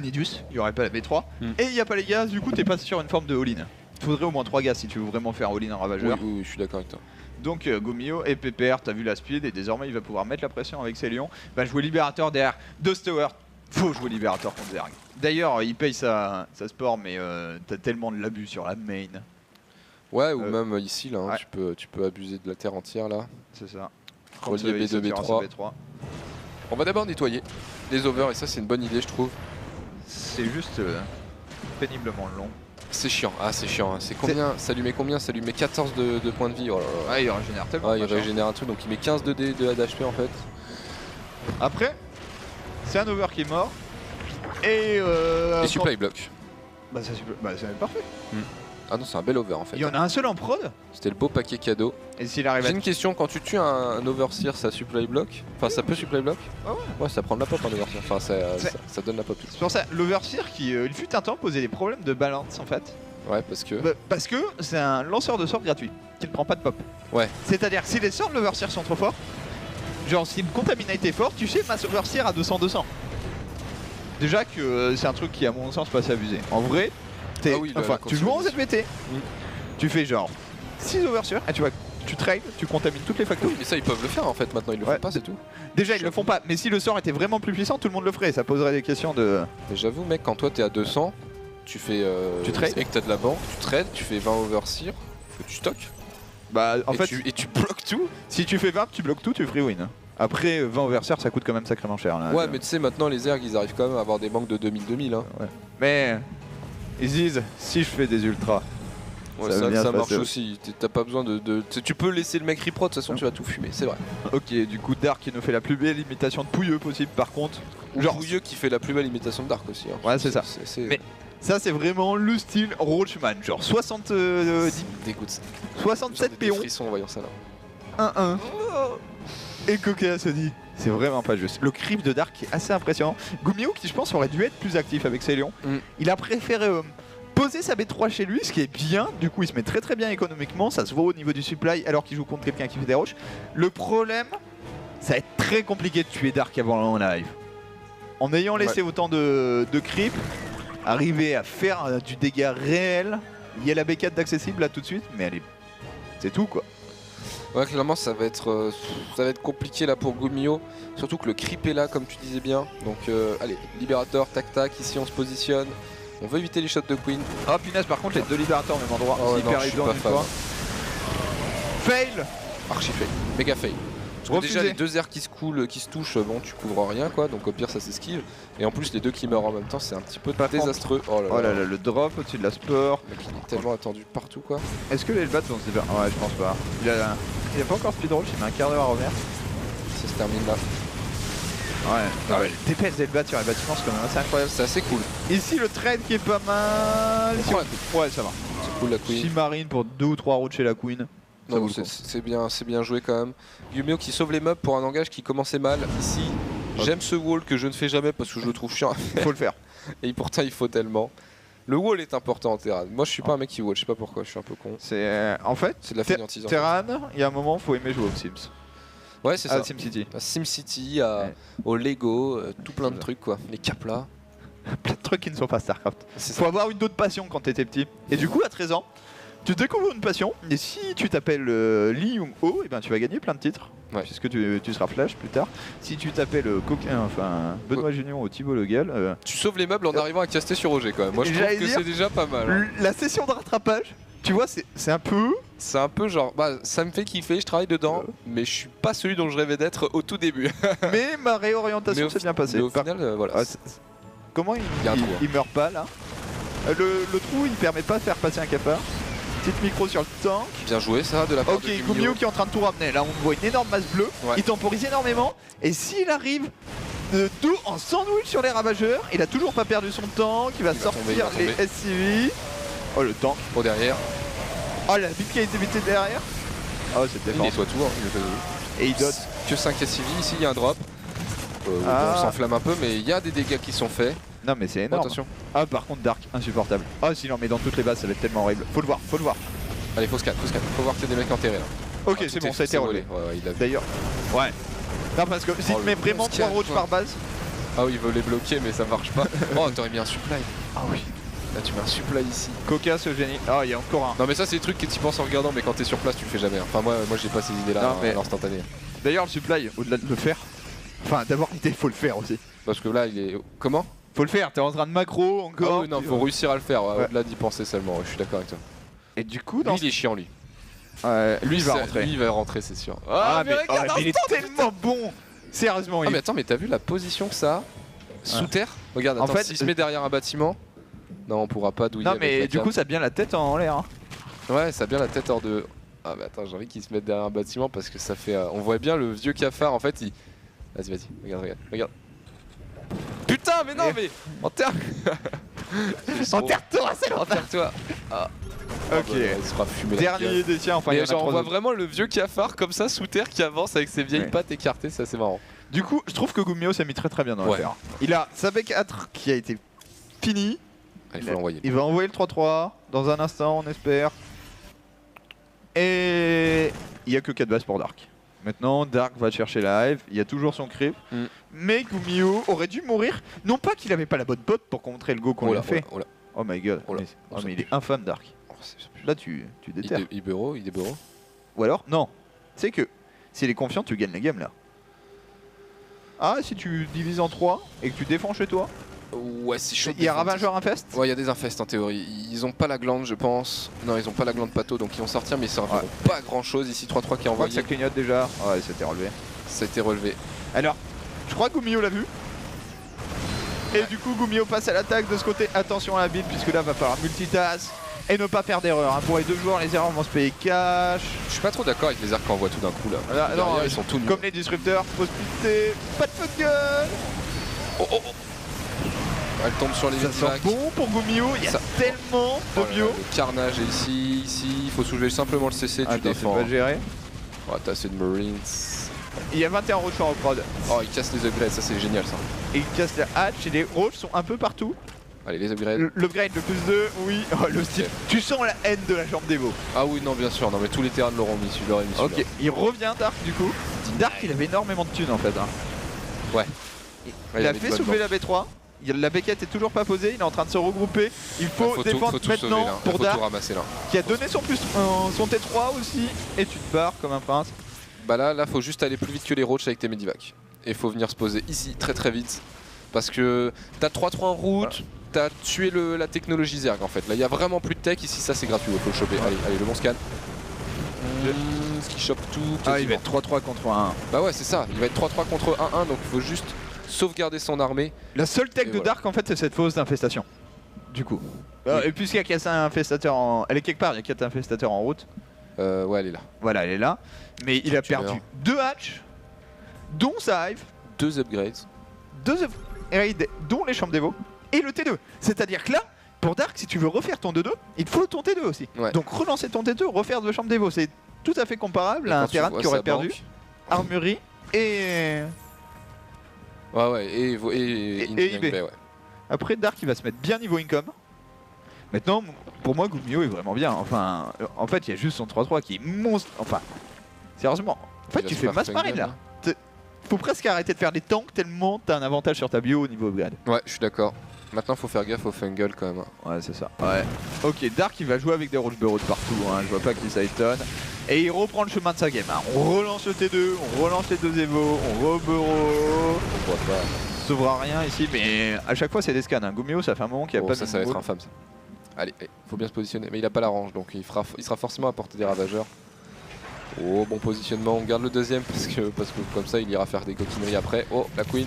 Nidus, il y aurait pas la B3. Et il y a pas les gaz, du coup t'es pas sur une forme de all-in. Il faudrait au moins 3 gaz si tu veux vraiment faire all-in en Oui, ravageur. oui, je suis d'accord avec toi. Donc Gomio et PPR, t'as vu la speed et désormais il va pouvoir mettre la pression avec ses lions. Va jouer Libérateur derrière Tower. Faut jouer Libérateur contre Zerg. D'ailleurs, il paye sa sport, mais t'as tellement de l'abus sur la main. Ouais, ou même ici, là, hein, ouais. tu peux abuser de la terre entière, là. C'est ça. Relier B2, B3. On va d'abord nettoyer les overs, et ça c'est une bonne idée, je trouve. C'est juste péniblement long. C'est chiant, c'est chiant. C'est combien? Ça lui met combien? Ça lui met 14 de points de vie. Oh là là. Ouais, il régénère tellement. Il régénère un truc, donc il met 15 de dés de d'HP en fait. Après, c'est un over qui est mort. Et supply block. Bah, c'est parfait. Ah non, c'est un bel over en fait. Il y en a un seul en prod. C'était le beau paquet cadeau. Et s'il arrive J'ai une question, quand tu tues un overseer, ça supply block? Enfin, ça peut supply block? Ah ouais. Ouais, ça prend de la pop en overseer. Enfin, ça donne la pop. C'est pour ça, l'overseer qui, il fut un temps, posait des problèmes de balance en fait. Ouais, parce que. Parce que c'est un lanceur de sorts gratuit qui ne prend pas de pop. Ouais. C'est-à-dire, si les sorts de l'overseer sont trop forts, genre si le contaminate est fort, tu sais, masse overseer à 200-200. Déjà que c'est un truc qui, à mon sens, pas assez abusé. En vrai, tu joues en ZVT, tu fais genre 6 overseers, et tu vois, tu trades, tu contamines toutes les factos. Oui, mais ça, ils peuvent le faire en fait maintenant, ils le font pas, c'est tout. Déjà, ils le font pas, mais si le sort était vraiment plus puissant, tout le monde le ferait. Ça poserait des questions de. Mais j'avoue, mec, quand toi t'es à 200, tu fais. Tu trades et que t'as de la banque, tu trades, tu fais 20 overseer, tu stockes. Bah, en fait. Et tu bloques tout. Si tu fais 20, tu bloques tout, tu free win. Après, 20 overseers, ça coûte quand même sacrément cher. Là, ouais, mais tu sais, maintenant les ergs ils arrivent quand même à avoir des banques de 2000-2000. Hein. Ouais. Mais. Ils disent, si je fais des ultras. Ouais, ça marche aussi. T'as pas besoin de. Tu peux laisser le mec reprod, de toute façon tu vas tout fumer, c'est vrai. Ok, du coup, Dark qui nous fait la plus belle imitation de Pouilleux possible par contre. Genre Pouilleux qui fait la plus belle imitation de Dark aussi. Hein. Ouais, c'est ça. Mais ça, c'est vraiment le style Roachman. Genre 70. Dégoûte ça. 67 péons. Frissons en voyant ça là. 1-1. Et Coquet se dit, c'est vraiment pas juste. Le creep de Dark est assez impressionnant. Gumio qui je pense aurait dû être plus actif avec ses lions. Il a préféré poser sa B3 chez lui, ce qui est bien. Du coup il se met très très bien économiquement. Ça se voit au niveau du supply alors qu'il joue contre quelqu'un qui fait des roches. Le problème, ça va être très compliqué de tuer Dark avant le live. En ayant laissé autant de creep, arriver à faire du dégât réel. Il y a la B4 d'accessible là tout de suite, mais elle est... c'est tout quoi. Ouais, clairement ça va être compliqué là pour Gumio, surtout que le creep est là comme tu disais bien. Donc allez, libérateur, tac tac, ici on se positionne. On veut éviter les shots de Queen. Oh punaise, par contre les deux libérateurs au même endroit, c'est hyper évident. Fail. Archi fail, méga fail. Parce que déjà les deux airs qui se coulent, qui se touchent, bon tu couvres rien quoi, donc au pire ça s'esquive. Et en plus les deux qui meurent en même temps c'est un petit peu désastreux. Oh là là, le drop au-dessus de la sport. Le mec il est tellement attendu partout quoi. Est-ce que les Hellbats vont se défaire? Ouais je pense pas. Il a pas encore speedroll, il met un quart d'heure à revenir. Ça se termine là. Ouais, le TPS des Hellbats sur les bâtiments c'est quand même assez incroyable. C'est assez cool. Ici le trade qui est pas mal. Ouais ça va. C'est cool la Queen. Marine pour 2 ou 3 routes chez la Queen. Ça vaut Non, le coup. c'est bien joué quand même. Gummio qui sauve les meubles pour un engage qui commençait mal. Ici, j'aime ce wall que je ne fais jamais parce que je le trouve chiant. Faut le faire. Et pourtant, il faut tellement. Le wall est important en Terran. Moi, je suis pas un mec qui wall, je sais pas pourquoi, je suis un peu con. C'est en fait, C'est de la fainéantise. Terran, il y a un moment, faut aimer jouer aux Sims. Ouais, c'est ça. À SimCity. À SimCity, Ouais. au Lego, tout plein de ça. trucs quoi. Les caplas. Plein de trucs qui ne sont pas StarCraft. C'est Faut ça. avoir une autre passion quand t'étais petit. Et du coup, à 13 ans, tu découvres une passion. Et si tu t'appelles Lee Young-ho, et ben tu vas gagner plein de titres. Ouais. Puisque tu seras Flash plus tard. Si tu t'appelles Benoît Junior ou Thibaut Le Gall, Tu sauves les meubles en arrivant à caster sur Roger quand même. Moi, je trouve J'allais que dire, c'est déjà pas mal. Hein. la session de rattrapage, tu vois, c'est un peu. C'est un peu genre, bah, ça me fait kiffer, je travaille dedans, mais je suis pas celui dont je rêvais d'être au tout début. Mais ma réorientation s'est bien passée. Mais au Par- final, voilà. Ah, comment y a un trou, hein. il meurt pas là le trou il permet pas de faire passer un cafard. Petite micro sur le tank. Bien joué ça de la part Ok, de Gummio qui est en train de tout ramener. Là on voit une énorme masse bleue. Ouais. Il temporise énormément. Et s'il arrive de dos en sandwich sur les ravageurs, il a toujours pas perdu son tank. Il va Il va sortir tomber, il va les tomber. SCV. Oh le tank. Au derrière. Oh la bite qui a été vitée derrière. Oh c'était Il fort. nettoie tout. Hein, il le fait. Et il donne. Que 5 SCV, ici il y a un drop. Ah. On s'enflamme un peu, mais il y a des dégâts qui sont faits. Non mais c'est Oh, énorme. attention. Ah par contre Dark, insupportable. Ah s'il en met dans toutes les bases ça va être tellement horrible. Faut le voir, faut le voir. Allez, faut scan. Faut voir qu'il y a des mecs enterrés là. Ok Ah, c'est tout bon, est- ça a été relevé. Ouais, ouais, il a vu. D'ailleurs. Ouais. Non parce que si Oh, tu mets le vraiment scan, 3 roaches quoi. par base. Ah oui, il veut les bloquer, mais ça marche pas. Oh, t'aurais mis un supply. Ah oui. Là, tu mets un supply ici. Coca ce génie. Ah il y a encore un. Non, mais ça, c'est des trucs que tu penses en regardant, mais quand t'es sur place, tu le fais jamais. hein. Enfin, moi j'ai pas ces idées là Non, mais- à l'instantané. D'ailleurs le supply, au-delà de le faire. Enfin d'avoir l'idée, faut le faire aussi. Parce que là, il est. Comment? Faut le faire, t'es en train de macro Ah encore. oui, non, faut réussir à le faire, Ouais. au-delà d'y penser seulement. Ouais, je suis d'accord avec toi. Et du coup dans Lui, il est chiant, lui. lui il va ça- rentrer. Lui, il va rentrer, c'est sûr. mais, regarde, mais il est tellement bon. Sérieusement, Ah, mais attends, mais t'as vu la position que ça a sous terre? Regarde, En attends, fait, s'il se met derrière un bâtiment. Non, on pourra pas douiller. Non avec mais la du cam. coup ça a bien la tête en l'air. Hein. Ouais, ça a bien la tête hors de. Ah, mais attends, j'ai envie qu'il se mette derrière un bâtiment parce que ça fait. On voit bien le vieux cafard en fait. Il... Vas-y, regarde. Putain, mais non, Eh. mais. Enterre. Enterre-toi, c'est Enterre-toi. Ah, Ok. bah, il se fera fumer la Dernier gueule. des tiens, enfin il y Mais en a genre, on trois voit autres. vraiment le vieux cafard comme ça sous terre qui avance avec ses vieilles Ouais. pattes écartées, c'est assez marrant. Du coup, je trouve que Gummio s'est mis très bien dans Ouais. l'affaire. Il a sa B4 qui a été fini. Allez, faut l'envoyer. Il va envoyer le 3-3 dans un instant, on espère. Et il n'y a que 4 bases pour Dark. Maintenant, Dark va chercher la hive, il y a toujours son creep. Mm. Mais Gummio aurait dû mourir. Non pas qu'il avait pas la bonne pote pour contrer le go qu'on Oh lui là, a fait. oh là, Oh my god. Oh là. Mais, Oh, mais ça il est infâme Dark. oh là. Oh, c'est- Là tu déterres. Il est beau. Ou alors, non. C'est que s'il est confiant, tu gagnes la game là. Ah, si tu divises en 3 et que tu défends chez toi, Ouais, c'est chaud. de il y a défendre. Ravageur infest. Ouais, il y a des infestes en théorie. Ils ont pas la glande, je pense. Non, ils ont pas la glande pato, donc ils vont sortir, mais ils serviront pas grand chose. Ici, 3-3 qui est On voit que envoyé. ça clignote déjà. Ouais, c'était relevé. Ça a été relevé. Alors, je crois que Gummio l'a vu. Et du coup, Gummio passe à l'attaque de ce côté. Attention à la bille, puisque là, va falloir multitask et ne pas faire d'erreur. hein. Pour les deux joueurs, les erreurs vont se payer cash. Je suis pas trop d'accord avec les arcs qu'on envoie tout d'un coup là. Là, Derrière, non, ils sont tout nuls. Comme les disrupteurs, faut se splitter. Pas de feu de gueule. Oh. Elle tombe sur les Ça sent Medivacs. bon pour Gummio. Il y a Ça- tellement Oh de là là, bio. le carnage est ici, il faut soulever simplement le CC, tu Attends, c'est défends. pas géré. Oh, t'as assez de Marines. Il y a 21 roches en prod. Oh, il casse les upgrades, ça c'est génial ça. Et il casse la hatch et les roches sont un peu partout. Allez, les upgrades. L'upgrade, le plus 2, oui. Oh, le style. Tu sens la haine de la jambe d'Evo. Ah oui, non, bien sûr, non, mais tous les terrains l'auront mis, celui-là, mis Ok, celui-là. il revient Dark du coup. Dark, il avait énormément de thunes en fait. hein. Ouais, Il y a avait fait une bonne soulever la B3. La B4 est toujours pas posée, il est en train de se regrouper. Il faut faut défendre tout sauver maintenant là. pour Faut tout Dark ramasser là. qui a donné son T3 aussi. Et tu te barres comme un prince. Bah là, faut juste aller plus vite que les roaches avec tes Medivacs. Et faut venir se poser ici très vite. Parce que t'as 3-3 en route, t'as tué la technologie Zerg en fait. Là, il y a vraiment plus de tech ici, ça c'est gratuit, faut le choper. Allez, le bon scan. Ce qui chope tout. Ah, il va quasiment. être 3-3 contre 1. Bah ouais, c'est ça. Il va être 3-3 contre 1-1, donc il faut juste sauvegarder son armée. La seule tech Et de voilà. Dark en fait, c'est cette fausse d'infestation. Du coup. Oui. Et puisqu'il y a qu'un infestateur en. Elle est quelque part, il y a 4 infestateurs en route. Ouais, elle est là. Voilà, elle est là. Mais il a Tu meurs. perdu 2 hatch, dont sa hive, 2 upgrades. 2 upgrades, dont les chambres d'Evo, et le T2. C'est-à-dire que là, pour Dark, si tu veux refaire ton 2-2, il te faut ton T2 aussi. Ouais. Donc relancer ton T2, refaire 2 chambres d'Evo, c'est tout à fait comparable Et à un quand tu Terran vois qui aurait sa perdu banque- armurerie et... Ouais, et Incoming IB. Bay, ouais. Après Dark il va se mettre bien niveau income. Maintenant pour moi Gumiho est vraiment bien. Enfin en fait il y a juste son 3-3 qui est monstre. Enfin sérieusement. En fait Il va tu se fais faire mass Fungal, marine là. Faut presque arrêter de faire des tanks tellement t'as un avantage sur ta bio au niveau upgrade. Ouais, je suis d'accord. Maintenant, faut faire gaffe au fungal quand même. Ouais c'est ça. Ouais. Ok Dark il va jouer avec des Roach Burrow de partout. Hein. Je vois pas qui ça étonne. Et il reprend le chemin de sa game. Hein. On relance le T2, on relance les deux Evo, on re-Burrow. Pourquoi pas. Sauvera rien ici mais à chaque fois c'est des scans. Hein. Gumiho ça fait un moment qu'il a Oh, pas ça, mis ça va de être ball. infâme ça. Allez, faut bien se positionner. Mais il a pas la range donc il sera forcément à portée des ravageurs. Oh, bon positionnement. On garde le deuxième parce que comme ça il ira faire des coquineries après. Oh, la Queen.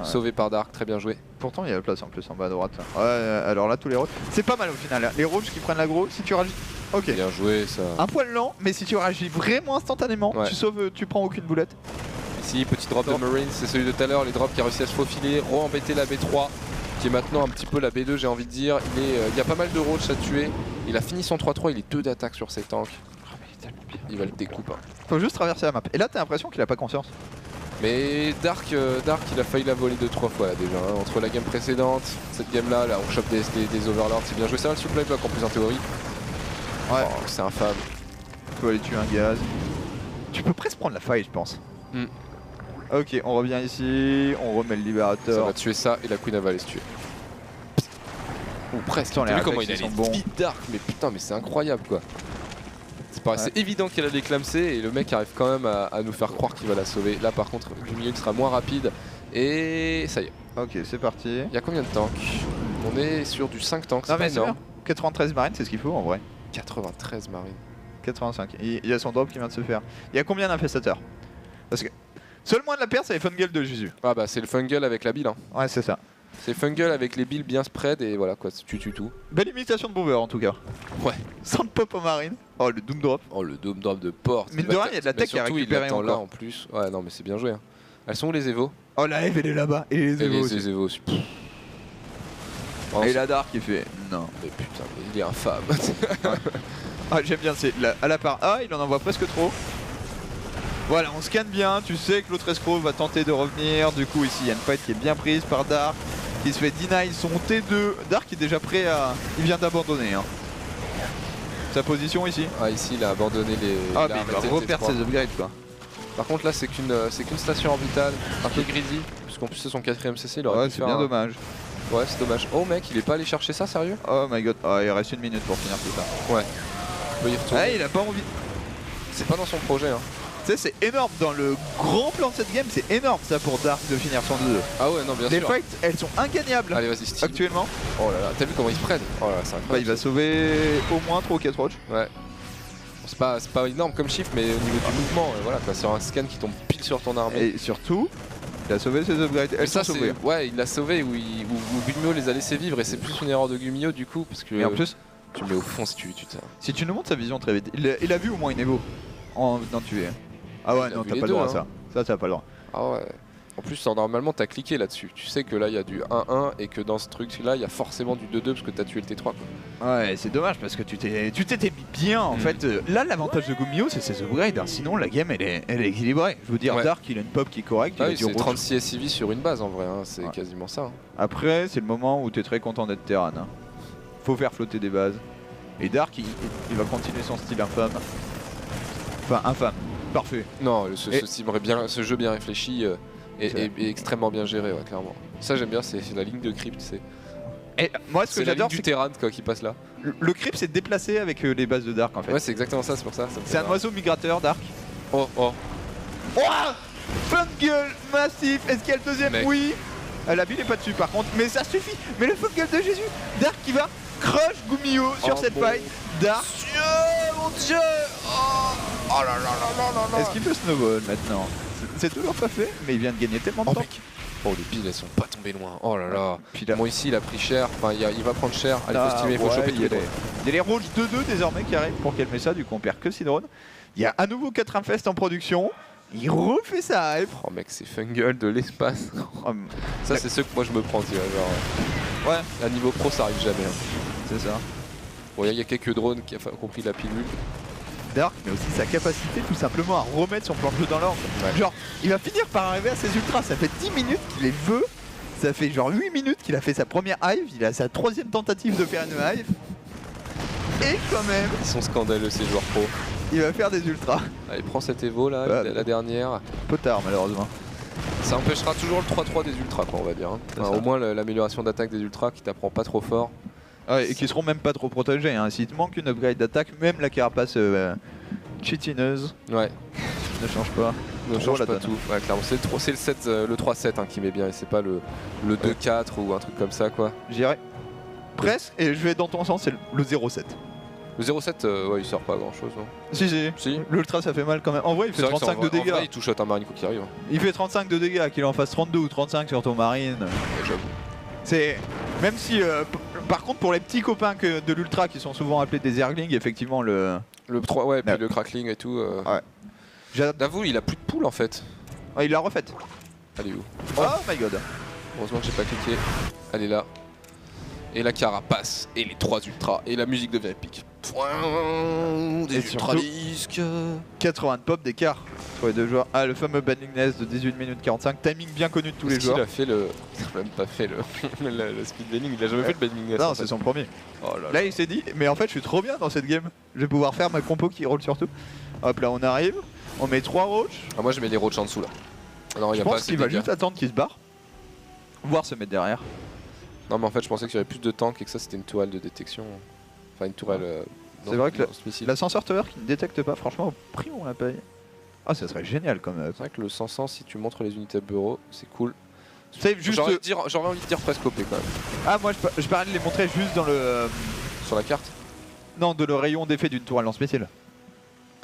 Ouais. Sauvé par Dark, très bien joué. Pourtant il y a la place en plus en bas à droite. Ouais alors là tous les roaches. C'est pas mal au final. Là. Les roaches qui prennent l'aggro, si tu réagis. Ok. Bien joué ça. Un poil lent, mais si tu réagis vraiment instantanément, Ouais. tu sauves, tu prends aucune boulette. Ici, petit drop de Marines, c'est celui de tout à l'heure. Les drops qui a réussi à se faufiler, re-embêter la B3, qui est maintenant un petit peu la B2, j'ai envie de dire. Il y a pas mal de roaches à tuer. Il a fini son 3-3, il est 2 d'attaque sur ses tanks. Il va le découper. Hein. Faut juste traverser la map. Et là t'as l'impression qu'il a pas conscience. Mais Dark, il a failli la voler 2-3 fois là déjà. Hein. Entre la game précédente, cette game là, on chope des overlords, c'est bien joué. Ça va le supply block en plus en théorie. Ouais. Oh, c'est infâme. Faut aller tuer un gaz. Tu peux presque prendre la faille je pense. Hmm. Ok on revient ici, on remet le Ça libérateur. va tuer ça et la Queen elle va aller se tuer. Ou presque. Putain, les T'as vu comment réflexes, il a ils les sont bons. speed Dark, mais putain mais c'est incroyable quoi. Ça paraissait évident qu'elle allait clamser et le mec arrive quand même à nous faire croire qu'il va la sauver. Là par contre du milieu il sera moins rapide et ça y est. Ok c'est parti. Il y a combien de tanks? On est sur du 5 tanks, Non c'est mais pas c'est bien. énorme. 93 marines c'est ce qu'il faut en vrai. 93 marines. 85. Il y a son drop qui vient de se faire. Il y a combien d'infestateurs? Parce que seul moins de la perte c'est les Fungal de Jésus. Ah bah c'est le fungal avec la bille hein. Ouais c'est ça. C'est fungal avec les billes bien spread et voilà quoi, tu tues tout. Belle imitation de Boover en tout cas. Ouais. Sans le pop en marine. Oh le Doom Drop. Oh le dome drop de porte. Mine de rien, il y a de la tech qui a récupéré récupéré il l'attend là encore. en plus. Ouais non mais c'est bien joué hein. Elles sont où les Evo? Oh la Eve elle est là-bas. Et les Et Evo les aussi. Evo aussi. Pff. Oh, Et la Dark il fait non. mais putain, mais il est infâme. Ah j'aime bien, c'est à la part A, il en envoie presque trop. Voilà, on scanne bien, tu sais que l'autre escroc va tenter de revenir. Du coup ici il y a une fight qui est bien prise par Dark, qui se fait deny son T2. Dark est déjà prêt à... Il vient d'abandonner. Hein. Sa position ici. Ah ici il a abandonné les. Ah il a mais il va arrêté le reperdre T3. ses upgrades quoi. Par contre là c'est qu'une station orbitale, un peu greedy, puisqu'en plus c'est son 4ème CC, il aurait Ouais pu c'est faire bien un- dommage. Ouais c'est dommage. Oh mec il est pas allé chercher ça sérieux? Oh my god, ah, il reste une minute pour finir tout ça. Ouais. On peut y retourner. Ouais il a pas envie. C'est pas dans son projet hein. Tu sais c'est énorme dans le grand plan de cette game, c'est énorme ça pour Dark de finir son 2-2. Ah ouais non bien Les sûr. fights elles sont ingagnables Allez vas-y Steve. actuellement. Oh là là, t'as vu comment il se prennent? Oh là là c'est Bah, incroyable. il va sauver au moins 3 ou 4 roches. Ouais. Bon, c'est pas énorme comme chiffre mais au niveau du mouvement, voilà quoi, sur un scan qui tombe pile sur ton armée. Et surtout, il a sauvé ses upgrades. Mais Elles ça sont c'est. sauvées. Ouais il l'a sauvé ou Gumiho les a laissés vivre et c'est plus une erreur de Gumiho du coup parce que Et en plus, tu le mets au fond si tu si tu nous montres sa vision très vite, il a vu au moins une Evo en venant tuer. Ah ouais, Il a non, vu t'as les pas le droit deux, à ça. Ça, t'as pas le droit. Ah ouais. En plus normalement t'as cliqué là-dessus. Tu sais que là il y a du 1-1 et que dans ce truc là il y a forcément du 2-2 parce que t'as tué le T3 quoi. Ouais, c'est dommage parce que tu t'étais mis bien en fait. Là, l'avantage de Gumiho, c'est ses upgrades. Hein. Sinon, la game, elle est équilibrée. Je veux dire, Ouais. Dark, il a une pop qui est correcte. Ah il a oui du c'est roach. 36 SCV sur une base en vrai, hein. C'est Ouais. quasiment ça. Hein. Après, c'est le moment où t'es très content d'être Terran. Hein. Faut faire flotter des bases. Et Dark, il va continuer son style infâme. Enfin, infâme. Parfait. Non, Et- ce jeu bien réfléchi C'est vrai. est extrêmement bien géré, ouais, clairement. Ça j'aime bien, c'est la ligne de crypt, c'est Et moi, ce que la ligne j'adore, du c'est Terran quoi qui passe là. que le crypt, c'est déplacé avec les bases de Dark en fait. Ouais, c'est exactement ça, c'est pour ça. me fait C'est un marrer. oiseau migrateur, Dark. Oh, oh. Ouah, Fungal massif. Est-ce qu'il y a le deuxième? Mec. Oui. La bille est pas dessus par contre, mais ça suffit. Mais le Fungal de Jésus, Dark qui va crush Gumiho sur Oh, cette bon. fight. Dark. Dieu, mon dieu. Oh là là là là là là. Est-ce qu'il peut snowball maintenant? C'est toujours pas fait, mais il vient de gagner tellement de Oh temps. mec. Oh les billes elles sont pas tombées loin. Oh là là. Puis là, Bon ici il a pris cher, enfin il va prendre cher. Allez faut stimer, faut ouais, choper il tous y a les les- il y a les Roach 2-2 désormais qui arrivent pour calmer ça, du coup on perd que 6 drones. Il y a à nouveau 4 infestes en production. Il refait sa hype. Oh mec c'est fungal de l'espace. Oh, Ça c'est ceux que moi je me prends tu vois, genre. ouais, À niveau pro ça arrive jamais. Hein. c'est ça. Bon il y a quelques drones qui ont pris la pilule. Dark, mais aussi sa capacité tout simplement à remettre son plan de jeu dans l'ordre. Ouais. Genre, il va finir par arriver à ses ultras, ça fait 10 minutes qu'il les veut, ça fait genre 8 minutes qu'il a fait sa première hive, il a sa 3ème tentative de faire une hive, et quand même, Ils sont scandaleux ces joueurs pro. il va faire des ultras. Allez, prends cette Evo là, Ouais. la dernière. Peu tard malheureusement. Ça empêchera toujours le 3-3 des ultras quoi on va dire. Hein. C'est Enfin, ça. au moins l'amélioration d'attaque des ultras qui t'apprend pas trop fort. Ouais, et qui seront même pas trop protégés, hein. S'il te manque une upgrade d'attaque, même la carapace chitineuse Ouais, ne change pas. ne Trop change la pas donne. tout. Ouais, clairement, c'est le 7, le 3-7 hein, qui met bien et c'est pas le 2-4 ou un truc comme ça quoi. J'irai presque, et je vais dans ton sens, c'est le 0,7. Le 0-7, ouais, il sert pas à grand chose. Non Si. Si. L'ultra ça fait mal quand même. En vrai il fait C'est vrai que 35 de en dégâts. vrai, il touche à un marine quoi qu'il arrive. Hein. Il fait 35 de dégâts, qu'il en fasse 32 ou 35 sur ton marine. Ouais, j'avoue. C'est. Même si. Par contre, pour les petits copains de l'ultra qui sont souvent appelés des Zerglings, effectivement, le. Le 3, ouais, puis Ouais. le crackling et tout. Ouais. J'adore. D'avoue, il a plus de poule en fait. Ah, il l'a refaite. Elle est où Oh my god. Heureusement que j'ai pas cliqué. Elle est là. Et la carapace, et les 3 ultras, et la musique devient épique. Des Et ultra surtout- disques. 80 de pop d'écart sur les deux joueurs. Ah, le fameux banning nest de 18 minutes 45. Timing bien connu de tous les Est-ce qu'il joueurs. a fait le. Il a même pas fait le speed banning, il a jamais Ouais. fait le banning nest. Non, en c'est fait. son premier. Oh là là. Là, il s'est dit, mais en fait, je suis trop bien dans cette game. Je vais pouvoir faire ma compo qui roule surtout. Hop là, on arrive. On met 3 roach. Ah, moi je mets les roaches en dessous là. Ah non, il y Je a pas pense assez qu'il de va dégâts. juste attendre qu'il se barre. Voire se mettre derrière. Non, mais en fait, je pensais qu'il y avait plus de tanks et que ça c'était une tourelle de détection. Enfin, une tourelle. C'est vrai que dans ce missile. L'ascenseur tower qui ne détecte pas, franchement, au prix où on la paye. Ah, ça serait génial comme. C'est vrai que le 500, si tu montres les unités bureau, c'est cool. C'est juste. J'aurais envie de dire presque OP quand même. Ah, moi je parlais de les montrer juste dans le. Sur la carte. Non, de le rayon d'effet d'une tourelle lance-missile.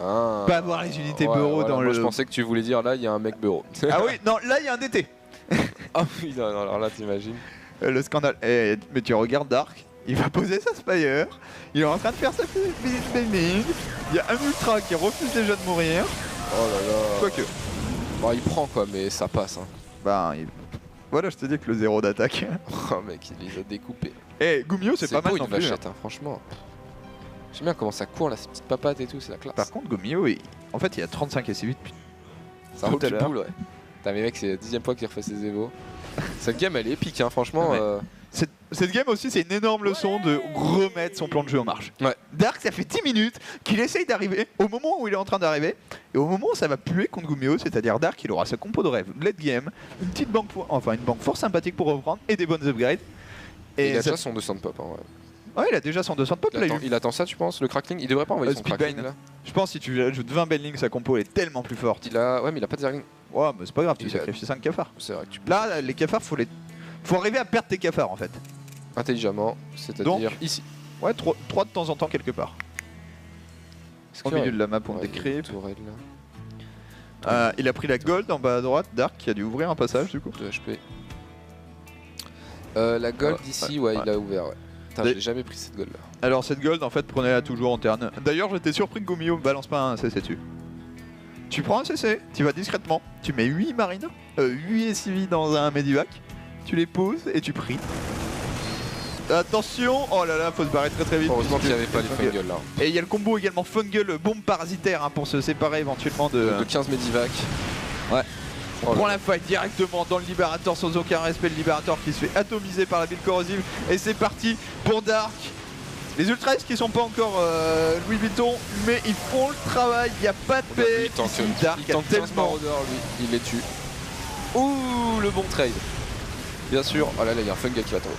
Ah. Pas avoir les unités Ouais, bureau voilà, dans moi, le. Je pensais que tu voulais dire là, il y a un mec bureau. Ah oui, non, là il y a un DT. Ah oui, non, alors là, t'imagines. Le scandale. Mais tu regardes Dark, il va poser sa Spire, il est en train de faire sa visite bailing, il y a un ultra qui refuse déjà de mourir. Oh là là. Quoique. Bon, il prend quoi, mais ça passe. Hein. Bah, voilà, je te dis que le 0 d'attaque. Oh mec, il les a découpés. Gumio, c'est pas mal beau, non une plus. vachette, hein, franchement. J'aime bien comment ça court là, ces petites papates et tout, c'est la classe. Par contre, Gumio, en fait, il a 35 et 8 ça tout roule à du l'heure. boule, ouais. Putain, mais mec, c'est la 10ème fois qu'il refait ses évos. Cette game, elle est épique, hein, franchement. Ouais. Cette game aussi, c'est une énorme leçon de remettre son plan de jeu en marche. Ouais. Dark, ça fait 10 minutes qu'il essaye d'arriver au moment où il est en train d'arriver, et au moment où ça va puer contre Gumio, c'est-à-dire Dark, il aura sa compo de rêve, late game, une petite banque, une banque fort sympathique pour reprendre, et des bonnes upgrades. Et il a ça- déjà son 200 de pop. Hein, ouais. Ouais, il a déjà son 200 de pop, là, Il attend ça, tu penses? Le crackling? Il devrait pas envoyer son Speedbane. crackling là. Je pense que si tu ajoutes 20 bellings, sa compo elle est tellement plus forte. Ouais, mais il a pas de zergling. Ouais, mais c'est pas grave, tu Il a- sacrifies 5 cafards. C'est vrai que tu peux. Là, les cafards, faut arriver à perdre tes cafards en fait. Intelligemment, c'est-à-dire Donc, ici. Ouais, 3 de temps en temps quelque part. Est-ce Au qu'il y milieu aurait- de la map, on Ouais, il y a une décrypte. tourelle, là. Il a pris la gold en bas à droite, Dark qui a dû ouvrir un passage du coup. 2 HP. La gold Ouais, d'ici, ouais, ouais, il a ouvert, ouais. Putain, Des- j'ai jamais pris cette gold là. Alors cette gold en fait prenez-la toujours en turn. D'ailleurs j'étais surpris que Gomio balance pas un CC dessus. Tu prends un CC, tu vas discrètement, tu mets 8 marines, 8 SCV dans un medivac, tu les poses et tu pries. Attention, oh là là, faut se barrer très vite. Heureusement qu'il n'y puisque- avait pas les fungal là. Et il y a le combo également fungal bombe parasitaire hein, pour se séparer éventuellement de... De 15 medivac. Ouais. Oh On là prend là. la fight directement dans le Libérator sans aucun respect, le Libérator qui se fait atomiser par la ville corrosive. Et c'est parti pour Dark. Les Ultras qui sont pas encore Louis Vuitton, mais ils font le travail, il n'y a pas de Regarde, lui, paix. il tank, Ici, Dark il a tank 15 tellement... maraudeurs, lui, il les tue. Ouh, le bon trade. Bien sûr, oh là là, il y a un fungal qui va tomber.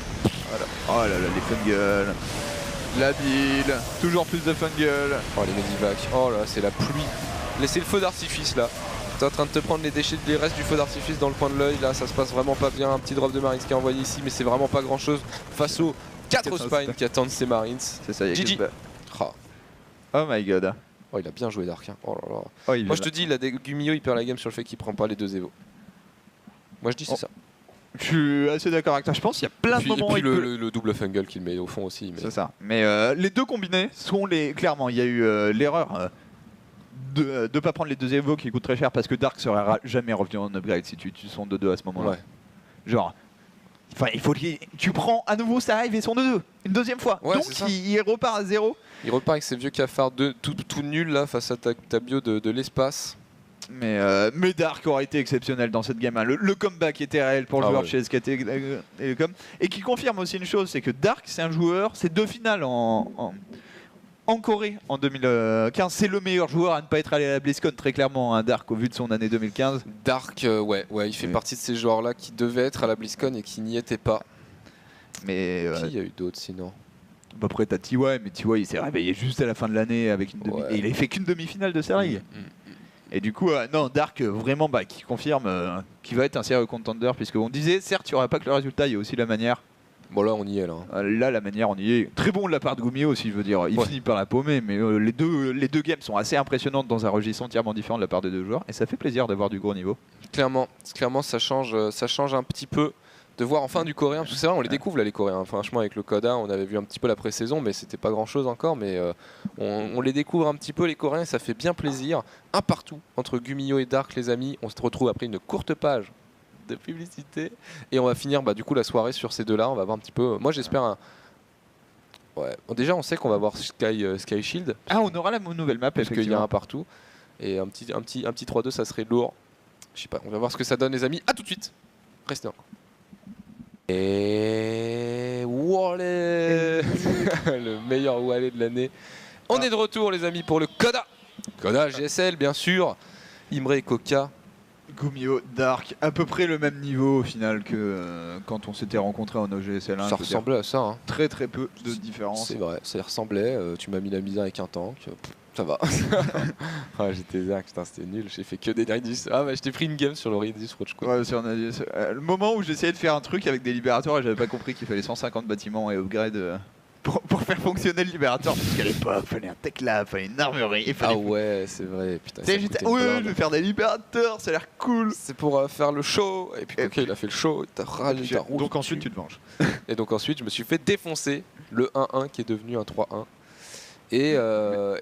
Voilà. Oh là là, les fungal. La bile, toujours plus de fungal. Oh les medivacs, oh là, c'est la pluie. Laissez le feu d'artifice là. T'es en train de te prendre les déchets, les restes du feu d'artifice dans le coin de l'œil. Là, ça se passe vraiment pas bien. Un petit drop de Marines qui est envoyé ici, mais c'est vraiment pas grand chose face aux 4 4 spines qui attendent ces Marines. C'est ça, il y a GG. que- Ah. Oh my god. Oh, il a bien joué Dark. Hein. Oh là là. Oh, il Moi, vient je te dis, Gumio il perd la game sur le fait qu'il prend pas les 2 Evo. Moi, je dis c'est Oh. ça. Je suis assez d'accord avec toi. Je pense qu'il y a plein de Et moments où puis il peut- le double fungal qu'il met au fond aussi. Mais... C'est ça. Mais les deux combinés sont les. Clairement, il y a eu l'erreur de ne pas prendre les deux Evo qui coûtent très cher parce que Dark serait jamais revenu en upgrade si tu son 2-2 à ce moment-là. Ouais. Genre, Enfin, il faut tu prends à nouveau Saraiv et son 2 une deuxième fois. Ouais, Donc il repart à 0. Il repart avec ses vieux cafards tout nuls là face à ta bio de l'espace. Mais Dark aurait été exceptionnel dans cette game. Hein. Le comeback était réel pour le joueur chez SK Telecom. Et qui confirme aussi une chose, c'est que Dark, c'est un joueur, c'est 2 finales en Corée en 2015. C'est le meilleur joueur à ne pas être allé à la BlizzCon, très clairement, hein, Dark, au vu de son année 2015. Dark, ouais, il fait partie de ces joueurs-là qui devaient être à la BlizzCon et qui n'y étaient pas. Mais qui y a eu d'autres sinon? Après, t'as TY, mais TY, il s'est réveillé juste à la fin de l'année avec une demi. Et il a fait qu'une demi-finale de série. Et du coup, non, Dark, vraiment, qui confirme qu'il va être un sérieux contender, puisqu'on disait, certes, il n'y aura pas que le résultat, il y a aussi la manière. Bon, là, on y est, là. Là, la manière, on y est. Très bon de la part de Gumio aussi, je veux dire. Il finit par la paumer, mais les deux games sont assez impressionnantes dans un registre entièrement différent de la part des deux joueurs, et ça fait plaisir d'avoir du gros niveau. Clairement, ça change un petit peu de voir enfin du coréen, parce que c'est vrai, on les découvre là, les coréens. Enfin, franchement, avec le Coda, on avait vu un petit peu la pré-saison, mais c'était pas grand chose encore. Mais on les découvre un petit peu, les coréens, et ça fait bien plaisir. Un partout entre Gumio et Dark, les amis. On se retrouve après une courte page de publicité, et on va finir du coup la soirée sur ces deux-là. On va voir un petit peu. Moi, j'espère un. Ouais. Bon, déjà, on sait qu'on va voir Sky Shield. Ah, on aura la nouvelle map, parce qu'il y a un partout. Et un petit 3-2, ça serait lourd. Je sais pas, on va voir ce que ça donne, les amis. À tout de suite. Restez encore. Et Wallet le meilleur Wallet de l'année. On est de retour, les amis, pour le Coda. Coda GSL, bien sûr. Imre et Coca. Gumio, Dark, à peu près le même niveau au final que quand on s'était rencontrés en OGSL 1. Ça ressemblait à ça. Hein. Très très peu de différence. C'est vrai, ça y ressemblait. Tu m'as mis la misère avec un tank. Ça va. Ah, j'étais zack, c'était nul. J'ai fait que des Ridus. Ah, je t'ai pris une game sur le Ridus Roach. Ouais, sur le moment où j'essayais de faire un truc avec des libérateurs et j'avais pas compris qu'il fallait 150 bâtiments et upgrade pour faire fonctionner le libérateur. Parce qu'à l'époque, il fallait un tech lab, il fallait une armurerie. Ah ouais, c'est vrai. Putain, je vais faire des libérateurs, ça a l'air cool. C'est pour faire le show. Et puis, ok, il a fait le show. Donc ensuite, tu te venges. Et donc ensuite, je me suis fait défoncer le 1-1 qui est devenu un 3-1. Et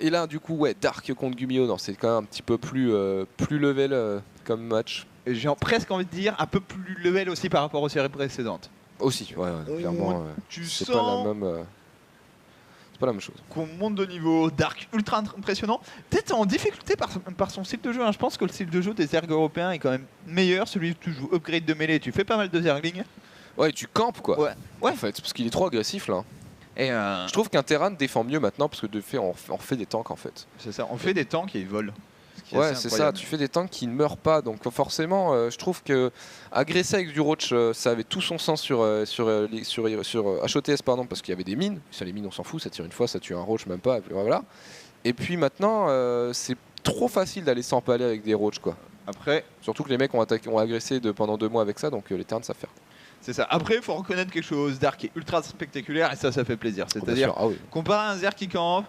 là, du coup, Dark contre Gumio, c'est quand même un petit peu plus level comme match. Et j'ai presque envie de dire un peu plus level aussi par rapport aux séries précédentes. Aussi, clairement. C'est pas la même chose. Qu'on monte de niveau, Dark ultra impressionnant. Peut-être en difficulté par son style de jeu. Hein. Je pense que le style de jeu des Zerg européens est quand même meilleur. Celui où tu joues upgrade de mêlée, tu fais pas mal de Zergling. Ouais, tu campes quoi. Ouais. En fait, parce qu'il est trop agressif là. Et je trouve qu'un Terran défend mieux maintenant parce que de fait on fait des tanks en fait. C'est ça, on fait des tanks et ils volent. Ouais, c'est ça, tu fais des tanks qui ne meurent pas. Donc forcément, je trouve que agresser avec du Roach, ça avait tout son sens sur HOTS, pardon, parce qu'il y avait des mines. Ça, les mines, on s'en fout, ça tire une fois, ça tue un Roach, même pas. Et puis, voilà. Et puis maintenant, c'est trop facile d'aller s'empaler avec des Roach, quoi. Après, surtout que les mecs ont agressé pendant 2 mois avec ça, donc les Terrans savent faire. C'est ça. Après, il faut reconnaître quelque chose. Dark est ultra spectaculaire et ça fait plaisir. C'est-à-dire, comparé à un Zerg qui campe,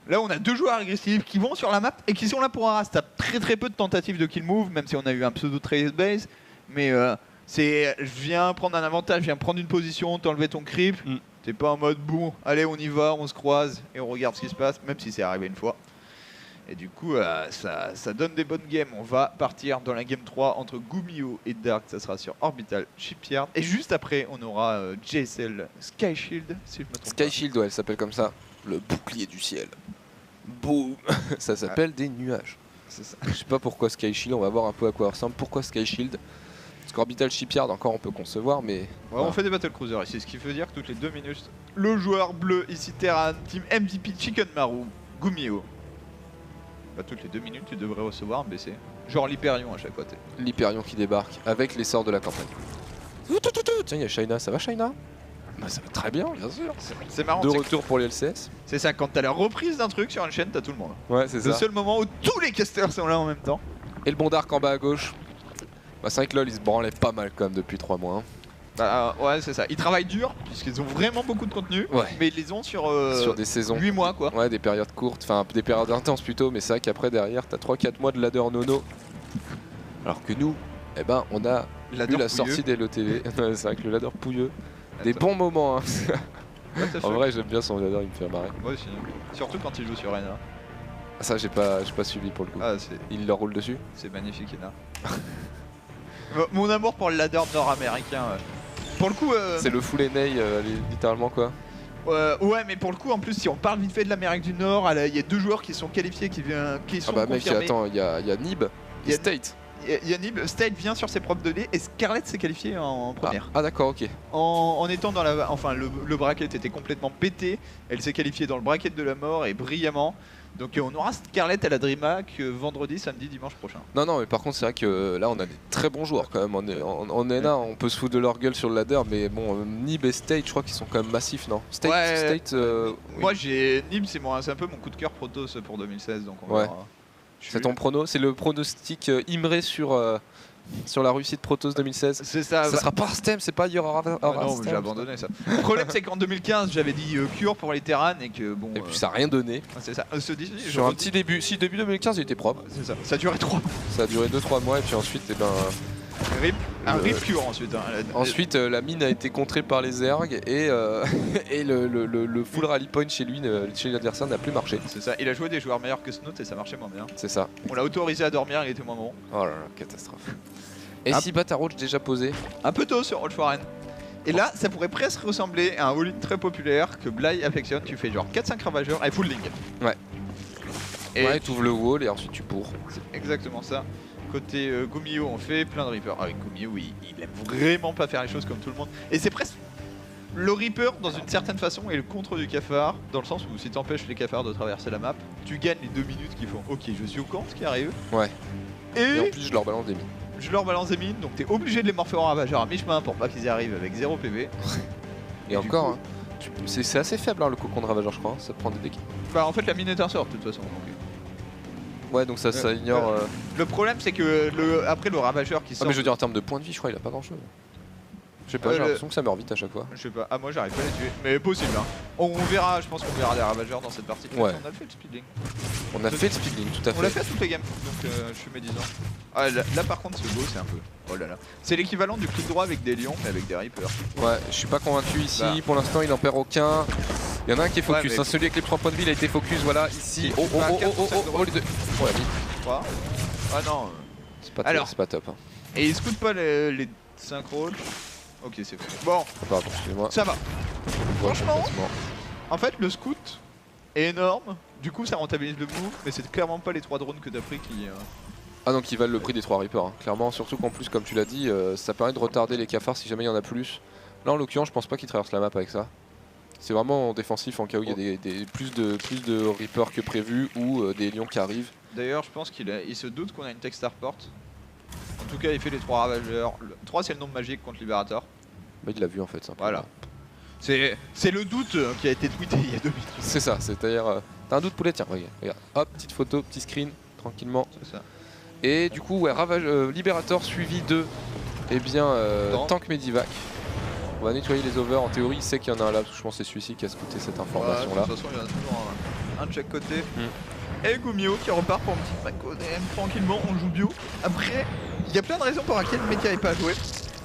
là, on a 2 joueurs agressifs qui vont sur la map et qui sont là pour un ras. T'as très peu de tentatives de kill move, même si on a eu un pseudo trade base. Mais je viens prendre un avantage, je viens prendre une position, t'enlever ton creep. T'es pas en mode bon, allez, on y va, on se croise et on regarde ce qui se passe, même si c'est arrivé une fois. Et du coup, ça donne des bonnes games. On va partir dans la game 3 entre Gumio et Dark. Ça sera sur Orbital Shipyard. Et juste après, on aura JSL Sky Shield, si je me trompe Sky pas. Shield, ouais, elle s'appelle comme ça. Le bouclier du ciel. Boum. Ça s'appelle des nuages. C'est ça. Je sais pas pourquoi Sky Shield, on va voir un peu à quoi ressemble. Pourquoi Sky Shield? Parce qu'Orbital Shipyard, encore on peut concevoir, mais... Ouais, on fait des battle cruisers ici, ce qui veut dire que toutes les 2 minutes, le joueur bleu, ici Terran, team MVP Chicken Maru, Gumio. Toutes les 2 minutes, tu devrais recevoir un BC. Genre l'Hyperion à chaque fois. L'Hyperion qui débarque avec les sorts de la campagne. Tiens, il y a Shaina, ça va Shaina? Ça va très bien, bien sûr. C'est marrant. De retour pour les LCS. C'est ça, quand t'as la reprise d'un truc sur une chaîne, t'as tout le monde. Ouais, c'est ça. Le seul moment où tous les casters sont là en même temps. Et le bon Dark en bas à gauche. C'est vrai que LoL, il se branlait pas mal quand même depuis 3 mois. Hein. Ouais, c'est ça. Ils travaillent dur, puisqu'ils ont vraiment beaucoup de contenu. Ouais. Mais ils les ont sur des saisons. 8 mois, quoi. Ouais, des périodes courtes, enfin des périodes intenses plutôt. Mais c'est vrai qu'après, derrière, t'as 3-4 mois de ladder nono. Alors que nous, on a vu la sortie des LOTV. C'est vrai que le ladder pouilleux. Des bons moments. Hein. Ouais, en vrai, j'aime bien son ladder, il me fait marrer. Moi aussi. Surtout quand il joue sur Rena. Ça, j'ai pas suivi pour le coup. Il leur roule dessus. C'est magnifique, Rena. Mon amour pour le ladder nord-américain. Pour le coup, C'est le full NA littéralement quoi. ouais, mais pour le coup, en plus, si on parle vite fait de l'Amérique du Nord, il y a 2 joueurs qui sont qualifiés, qui sont Ah bah mec, confirmés. attends, il y a Nib Il y et a- State. Yannick, State vient sur ses propres données et Scarlett s'est qualifiée en première. Ah d'accord, ok. En étant dans la. Enfin, le bracket était complètement pété. Elle s'est qualifiée dans le bracket de la mort et brillamment. Donc on aura Scarlett à la DreamHack vendredi, samedi, dimanche prochain. Non, mais par contre, c'est vrai que là, on a des très bons joueurs quand même. En NA, on peut se foutre de leur gueule sur le ladder, mais bon, Nib et State, je crois qu'ils sont quand même massifs, non State, Ouais. State oui. Moi, j'ai Nib, c'est un peu mon coup de cœur Protoss pour 2016. Donc on Ouais. verra. C'est ton prono, c'est le pronostic Imré sur la Russie de Protoss 2016. C'est ça. Ça sera pas Arstem, c'est pas Yor Ah non, j'ai abandonné ça. Le problème, c'est qu'en 2015, j'avais dit Cure pour les Terran et que bon. Et puis ça a rien donné. C'est ça. Sur un petit début, si début 2015 il était propre. C'est ça. Ça a duré 3 mois. Ça a duré 2-3 mois et puis ensuite, eh ben, Un rip Cure ensuite. Hein. ensuite la mine a été contrée par les ergs et, et le full rally point chez lui, chez l'adversaire n'a plus marché. C'est ça. Il a joué des joueurs meilleurs que Snout et ça marchait moins bien. C'est ça. On l'a autorisé à dormir, il était moins bon. Oh là là, catastrophe. Et Ah. si Bataroach déjà posé. Un peu tôt sur Old Foreign. Et là, ça pourrait presque ressembler à un all-in très populaire que Bly affectionne. Tu fais genre 4-5 ravageurs et full link. Ouais. Et Ouais, tu ouvres le wall et ensuite tu bourres. c'est exactement ça. Côté Gumio, on fait plein de Reapers. Ah oui, Gumio, il aime vraiment pas faire les choses comme tout le monde. Et c'est presque le Reaper, dans une certaine façon, est le contre du cafard. Dans le sens où si t'empêches les cafards de traverser la map, tu gagnes les 2 minutes qui font ok, je suis au camp, ce qui arrive. Ouais. Et en Et plus, je leur balance des mines. je leur balance des mines, donc t'es obligé de les morpher en ravageur à mi-chemin pour pas qu'ils y arrivent avec 0 PV. Et du encore, coup- hein, c'est assez faible hein, le cocon de ravageur, je crois. hein, Ça te prend des dégâts. Bah en fait la mine est un sort de toute façon. Donc. Ouais, donc ça ignore. Le problème c'est que après le ravageur qui Ah, sort. mais je veux dire, en termes de points de vie, je crois qu'il a pas grand chose. Je sais pas, j'ai l'impression que ça meurt vite à chaque fois. Je sais pas, ah moi j'arrive pas à les tuer, mais possible hein. On verra, je pense qu'on verra des ravageurs dans cette partie. Ouais. On a fait le speedling. On a fait le speedling, tout à On l'a fait. fait à toutes les games, donc je suis médisant. Ah là par contre ce go c'est un peu. Oh là là. C'est l'équivalent du clic droit avec des lions mais avec des reapers. Ouais, je suis pas convaincu ici. Bah. Pour l'instant, il en perd aucun. Il y en a un qui est focus. Ouais, mais- hein, celui avec les 3 points de vie, il a été focus. Voilà, ici. Oh, oh, Bah, oh, quatre oh, ou cinq oh, de oh, les deux. Oh, la vie. 3. Ah non. C'est pas, Alors. c'est pas top. Hein. Et il scoute pas les synchros. Ok c'est fait. Bon, Pardon, excusez-moi. ça va. Ouais, franchement, complètement. En fait le scout est énorme. Du coup ça rentabilise le move, mais c'est clairement pas les 3 drones que t'as pris qui. Ah donc ils valent le prix des 3 Reapers, hein. Clairement, surtout qu'en plus comme tu l'as dit, ça permet de retarder les cafards si jamais il y en a plus. Là en l'occurrence je pense pas qu'ils traversent la map avec ça. C'est vraiment défensif en cas où il y a plus de Reapers que prévu ou des lions qui arrivent. D'ailleurs je pense qu'il se doute qu'on a une tech starport. En tout cas il fait les 3 ravageurs. 3 c'est le nombre magique contre Liberator. Bah il l'a vu en fait. C'est un peu- Voilà. C'est le doute qui a été tweeté il y a 2 minutes. C'est ça, c'est-à-dire... T'as un doute poulet, tiens, regarde. Hop, petite photo, petit screen, tranquillement. C'est ça. Et du coup, ouais, Liberator suivi de... Eh bien, Tank Medivac. On va nettoyer les overs. En théorie, il sait qu'il y en a un là, parce que je pense que c'est celui-ci qui a scouté cette information-là. De toute façon il y en a toujours un de chaque côté. Mm. Et Gumio qui repart pour un petit Macodem. Tranquillement on joue bio. Après, il y a plein de raisons pour lesquelles Mecha n'est pas joué.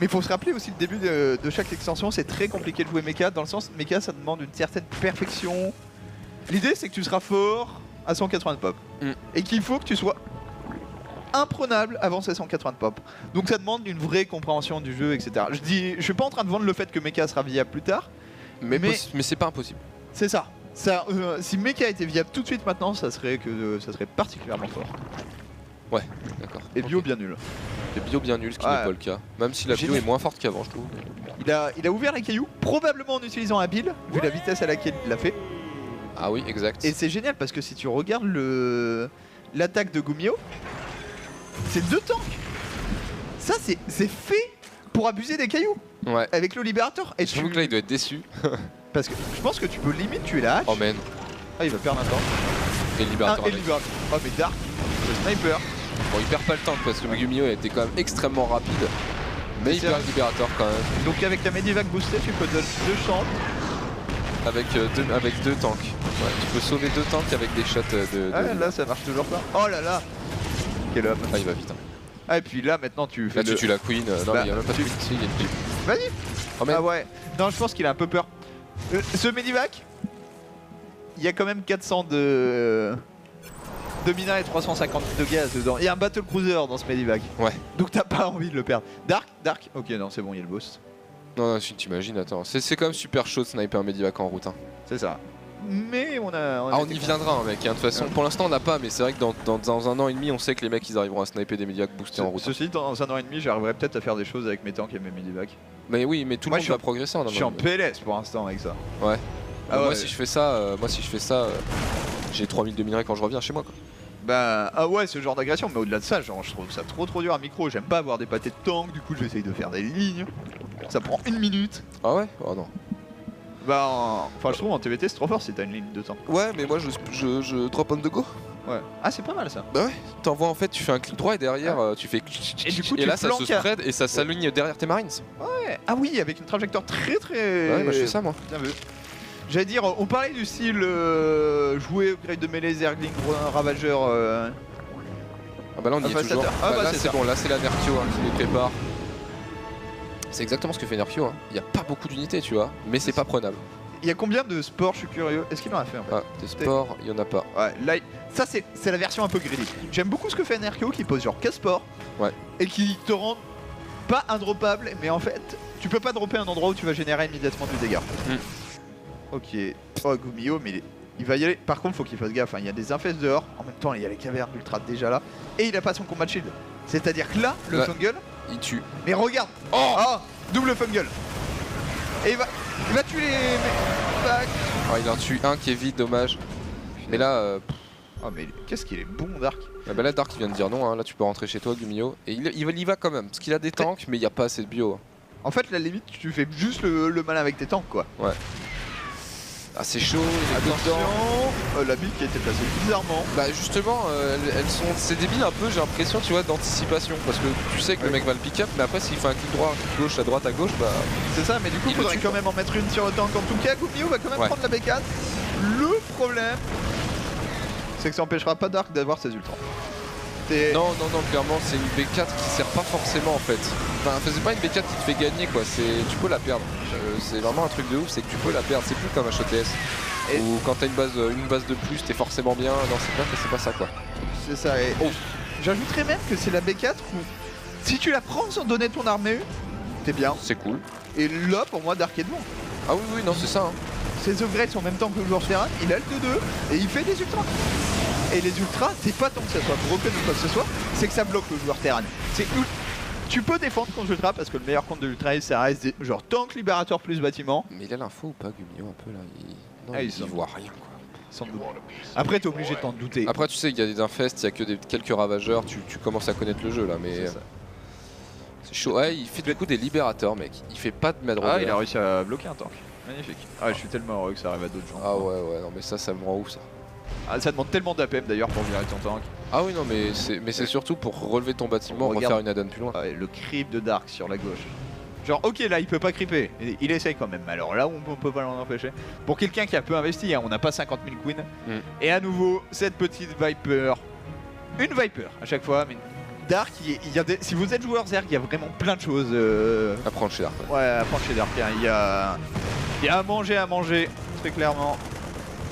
Mais il faut se rappeler aussi le début de chaque extension, c'est très compliqué de jouer Mecha, dans le sens Mecha ça demande une certaine perfection. L'idée c'est que tu seras fort à 180 de pop. Mm. Et qu'il faut que tu sois imprenable avant ces 180 de pop. Donc ça demande une vraie compréhension du jeu, etc. Je suis pas en train de vendre le fait que Mecha sera viable plus tard, Mais Mais- c'est pas impossible. c'est ça. Si Mecha était viable tout de suite maintenant, ça serait particulièrement fort. D'accord. Et bio Ok. bien nul. Et bio bien nul, ce qui Ouais. n'est pas le cas. Même si la bio Génial. est moins forte qu'avant, je trouve. Il a ouvert les cailloux, probablement en utilisant un build, vu la vitesse à laquelle il l'a fait. Ah oui, exact. Et c'est génial parce que si tu regardes l'attaque de Gumio, c'est 2 tanks. Ça c'est fait pour abuser des cailloux Ouais. avec le Libérateur. Et Je trouve que là, il doit être déçu. parce que je pense que tu peux limite tuer la hache. Oh man. Ah il va perdre un tank. Et le Libérateur Et avec. le Libérateur. Oh mais Dark, le sniper. Bon, il perd pas le temps parce que Megumio a été quand même extrêmement rapide. Mais il C'est perd le Libérateur quand même. Donc avec la Medivac boostée, tu peux donner 2 chances. Avec deux tanks. Ouais, tu peux sauver 2 tanks avec des shots de. Ah là ça marche toujours pas. Oh là là. Quel homme. Ah, il va vite. Hein. Ah et puis là maintenant tu fais Là, tu tues la Queen. Non, Bah, mais il y a même pas de tu- Queen. Si, il y a une Queen. Vas-y. Oh, man. Ah ouais. Non je pense qu'il a un peu peur. Ce Medivac, il y a quand même 400 de mina et 350 de gaz dedans. Il y a un Battle Cruiser dans ce Medivac. Ouais. Donc t'as pas envie de le perdre. Dark. Ok non c'est bon il y a le boss. Non, si t'imagines, attends. C'est quand même super chaud de sniper un Medivac en route. Hein. C'est ça. Mais on y viendra, hein, mec. Hein. De toute façon, pour l'instant, on n'a pas, mais c'est vrai que dans un an et demi, on sait que les mecs ils arriveront à sniper des Medivacs boostés en route. Ceci, dans un an et demi, j'arriverai peut-être à faire des choses avec mes tanks et mes Medivacs. Mais oui, mais tout le monde va progresser en un an. Je suis en PLS pour l'instant avec ça. Ouais. Ouais. Moi, si je fais ça, j'ai 3000 de minerais quand je reviens chez moi, quoi. Bah, ah ouais, ce genre d'agression, mais au-delà de ça, genre, je trouve ça trop dur à micro. J'aime pas avoir des pâtés de tank, du coup, j'essaye de faire des lignes. Ça prend 1 minute. Ah ouais? Oh non. Bah, enfin, je trouve en TVT c'est trop fort si t'as une ligne de temps. Ouais, mais moi je drop on the go. Ouais. Ah, c'est pas mal ça. Bah ouais, t'envoies en fait, tu fais un clic droit et derrière tu fais. Et du coup, et là ça se spread et ça s'aligne derrière tes marines. Ouais. Ah oui, avec une trajectoire très. Ouais, bah je fais ça moi. Bien vu. J'allais dire, on parlait du style jouer upgrade de mêlée, Zergling, Ravageur. Ah bah là on y est toujours. Ah bah là c'est c'est bon, là c'est la Nerkio hein, qui les prépare. C'est exactement ce que fait Nerkio. Hein. Il y a pas beaucoup d'unités, tu vois, mais c'est pas prenable. Il y a combien de sports, je suis curieux. Est-ce qu'il en a fait en fait? Ah, des sports, il y en a pas. Ouais, là, ça c'est la version un peu greedy. J'aime beaucoup ce que fait Nerkio qui pose genre 4 sports. Ouais. Et qui te rend pas indroppable, mais en fait, tu peux pas dropper un endroit où tu vas générer immédiatement du dégât. Ok. Oh, Gumio, mais il va y aller. Par contre, faut qu'il fasse gaffe. Hein. Il y a des infestes dehors. En même temps, il y a les cavernes ultra déjà là. Et il a pas son combat shield. C'est-à-dire que là, le fungal, il tue. Mais regarde. Oh, double fungal. Et il va tuer les. Ah, il en tue un qui est vide, dommage. Mais là. Oh, mais qu'est-ce qu'il est bon, Dark. Bah là, Dark il vient de dire non. Hein. Là, tu peux rentrer chez toi, Gumio. Et il y va quand même. Parce qu'il a des tanks, mais il n'y a pas assez de bio. En fait, la limite, tu fais juste le malin avec tes tanks, quoi. Ouais. Ah c'est chaud, attention, la bille qui a été placée bizarrement. Bah justement, c'est débile un peu, j'ai l'impression, tu vois, d'anticipation. Parce que tu sais que le mec va le pick-up, mais après s'il fait un clic droit, un clic gauche, à droite, à gauche, bah... C'est ça, mais du coup il faudrait quand même en mettre une sur le tank. En tout cas, Gumio va quand même prendre la B4. Le problème, c'est que ça empêchera pas Dark d'avoir ses ultras. Non, clairement c'est une B4 qui sert pas forcément en fait. Enfin, c'est pas une B4 qui te fait gagner quoi, tu peux la perdre. C'est vraiment un truc de ouf, c'est que tu peux la perdre, c'est plus comme un HOTS. Ou quand t'as une base de plus, t'es forcément bien. Non, c'est pas ça quoi. C'est ça, et j'ajouterais même que c'est la B4 où si tu la prends sans donner ton armée, t'es bien. C'est cool. Et là, pour moi, Dark est devant. Ah oui, non, c'est ça. Hein. Ses upgrades sont en même temps que le joueur terrain, il a le 2-2 et il fait des ultras. Et les ultras, c'est pas tant que ça soit broken ou quoi que ce soit, c'est que ça bloque le joueur terrain. Tu peux défendre contre ultra parce que le meilleur compte de l'ultra ça reste genre tank, libérateur plus bâtiment. Mais il a l'info ou pas Gumio un peu là il voit rien quoi. Sans doute. Après t'es obligé de t'en douter. Après tu sais qu'il y a des infestes, il y a que quelques ravageurs, tu commences à connaître le jeu là mais... C'est chaud. Ouais, il fait du coup des libérateurs mec, il fait pas de madrone. Ah il a réussi à bloquer un tank. Magnifique. Ah je suis tellement heureux que ça arrive à d'autres gens. Ah ouais, non mais ça me rend ouf ça. Ah, ça demande tellement d'APM d'ailleurs pour virer ton tank. Ah oui non mais c'est surtout pour relever ton bâtiment, refaire une add-on plus loin. Le creep de Dark sur la gauche. Genre ok là il peut pas creeper, il essaye quand même, alors là on peut pas l'en empêcher. Pour quelqu'un qui a peu investi, hein, on n'a pas 50 000 queens. Et à nouveau cette petite Viper. Une Viper à chaque fois, mais Dark, si vous êtes joueur Zerg, il y a vraiment plein de choses à prendre chez Dark. Ouais, à prendre chez Dark, hein. Il y a à manger, très clairement.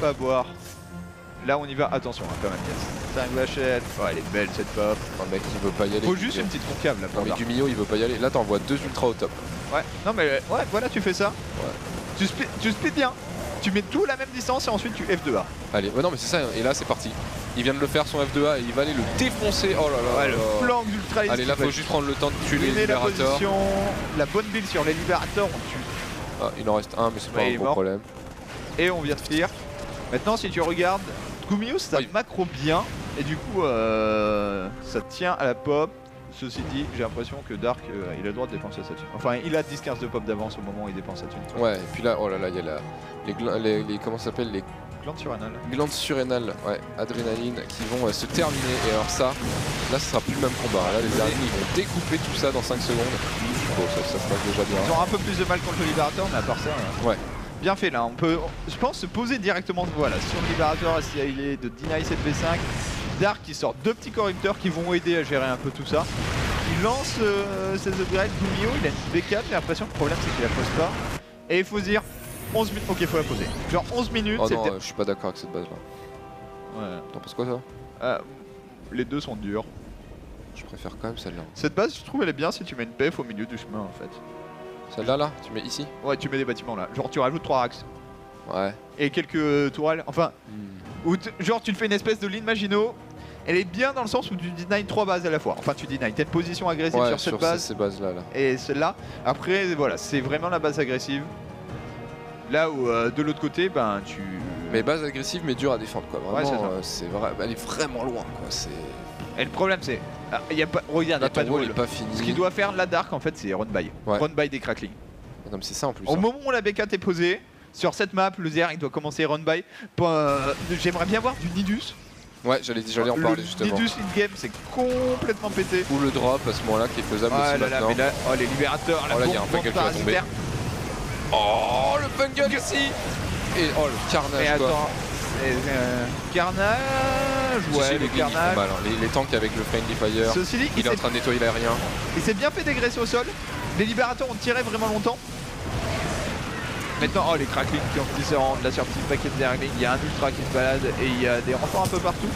Pas à boire. Là on y va, attention hein, quand même, yes. Ça une vachette, oh elle est belle cette pop. Le mec il veut pas y aller. Faut juste une petite concave là pour mais Gumio il veut pas y aller, là t'envoies 2 ultras au top. Ouais, non mais ouais voilà tu fais ça. Ouais. Tu split bien, tu mets tout à la même distance et ensuite tu F2A. Allez, ouais non mais c'est ça, et là c'est parti. Il vient de le faire son F2A et il va aller le défoncer, oh là là. Ouais, le flanc d'ultra. Allez là faut juste prendre le temps de tuer les libérateurs. La bonne build sur les libérateurs, on tue. Ah, il en reste un mais c'est pas un gros problème. Et on vient de finir. Maintenant si tu regardes, Gumio ça macro bien et du coup ça tient à la pop. Ceci dit, j'ai l'impression que Dark il a le droit de dépenser sa thune. Enfin il a 10-15 de pop d'avance au moment où il dépense sa thune. Ouais et puis là, oh là là, il y a les comment ça s'appelle, les glandes surrénales. Glandes surrénales, ouais, adrénaline qui vont se terminer et alors ça, là ce sera plus le même combat. Là les araignées ils vont découper tout ça dans 5 secondes. Bon ça se passe déjà bien. Ils ont un peu plus de mal contre le libérateur mais à part ça... Ouais. Bien fait là, on peut, je pense, se poser directement voilà, sur le libérateur, essayer de deny cette V5. Dark qui sort 2 petits corrupteurs qui vont aider à gérer un peu tout ça. Il lance ses upgrades, Gumio, il a une V4, j'ai l'impression que le problème c'est qu'il la pose pas. Et il faut se dire 11 minutes, ok faut la poser. Genre 11 minutes, oh non, je suis pas d'accord avec cette base là. Ouais. T'en penses quoi ça Les deux sont durs. Je préfère quand même celle-là. Cette base je trouve elle est bien si tu mets une PF au milieu du chemin en fait. Celle-là, là, tu mets ici? Ouais, tu mets des bâtiments là. Genre tu rajoutes 3 axes. Ouais. Et quelques tourelles. Enfin, genre tu te fais une espèce de ligne Maginot. Elle est bien dans le sens où tu deny 3 bases à la fois. Enfin, tu deny. T'as une position agressive Ouais, sur cette base. ces bases-là. Là. Et celle-là. Après, voilà, c'est vraiment la base agressive. Là où de l'autre côté, ben tu. Mais base agressive, mais dure à défendre, quoi. Vraiment, Ouais, c'est vrai. Elle est vraiment loin, quoi. Et le problème, c'est. Il y a pas. Regarde, Là, y a pas de ton wall wall. est pas fini. Ce qu'il doit faire la Dark, en fait, c'est run by. Ouais. Run by des cracklings. Non, mais c'est ça en plus. Au hein. moment où la B4 est posée, sur cette map, le ZR il doit commencer run by. J'aimerais bien voir du Nidus. Ouais, j'allais en Le parler justement. Nidus in-game, c'est complètement pété. Ou le drop à ce moment-là qui est faisable Ah aussi là là, maintenant. mais là, oh les libérateurs, la Oh là, il y a un bombe fungal qui va tomber. parasitaire. Oh, le fungal ici. Et oh, le carnage, Et quoi. attends, carnage, Si, ouais, si, le les lignes, ils font carnage. mal, hein. Les tanks avec le Friendly Fire. Ceci dit, Il est en train de nettoyer l'aérien. il s'est bien fait dégraisser au sol. Les libérateurs ont tiré vraiment longtemps. Maintenant, oh les cracklings qui se rendent, là sur petit paquet de derrière, il y a un ultra qui se balade et il y a des renforts un peu partout.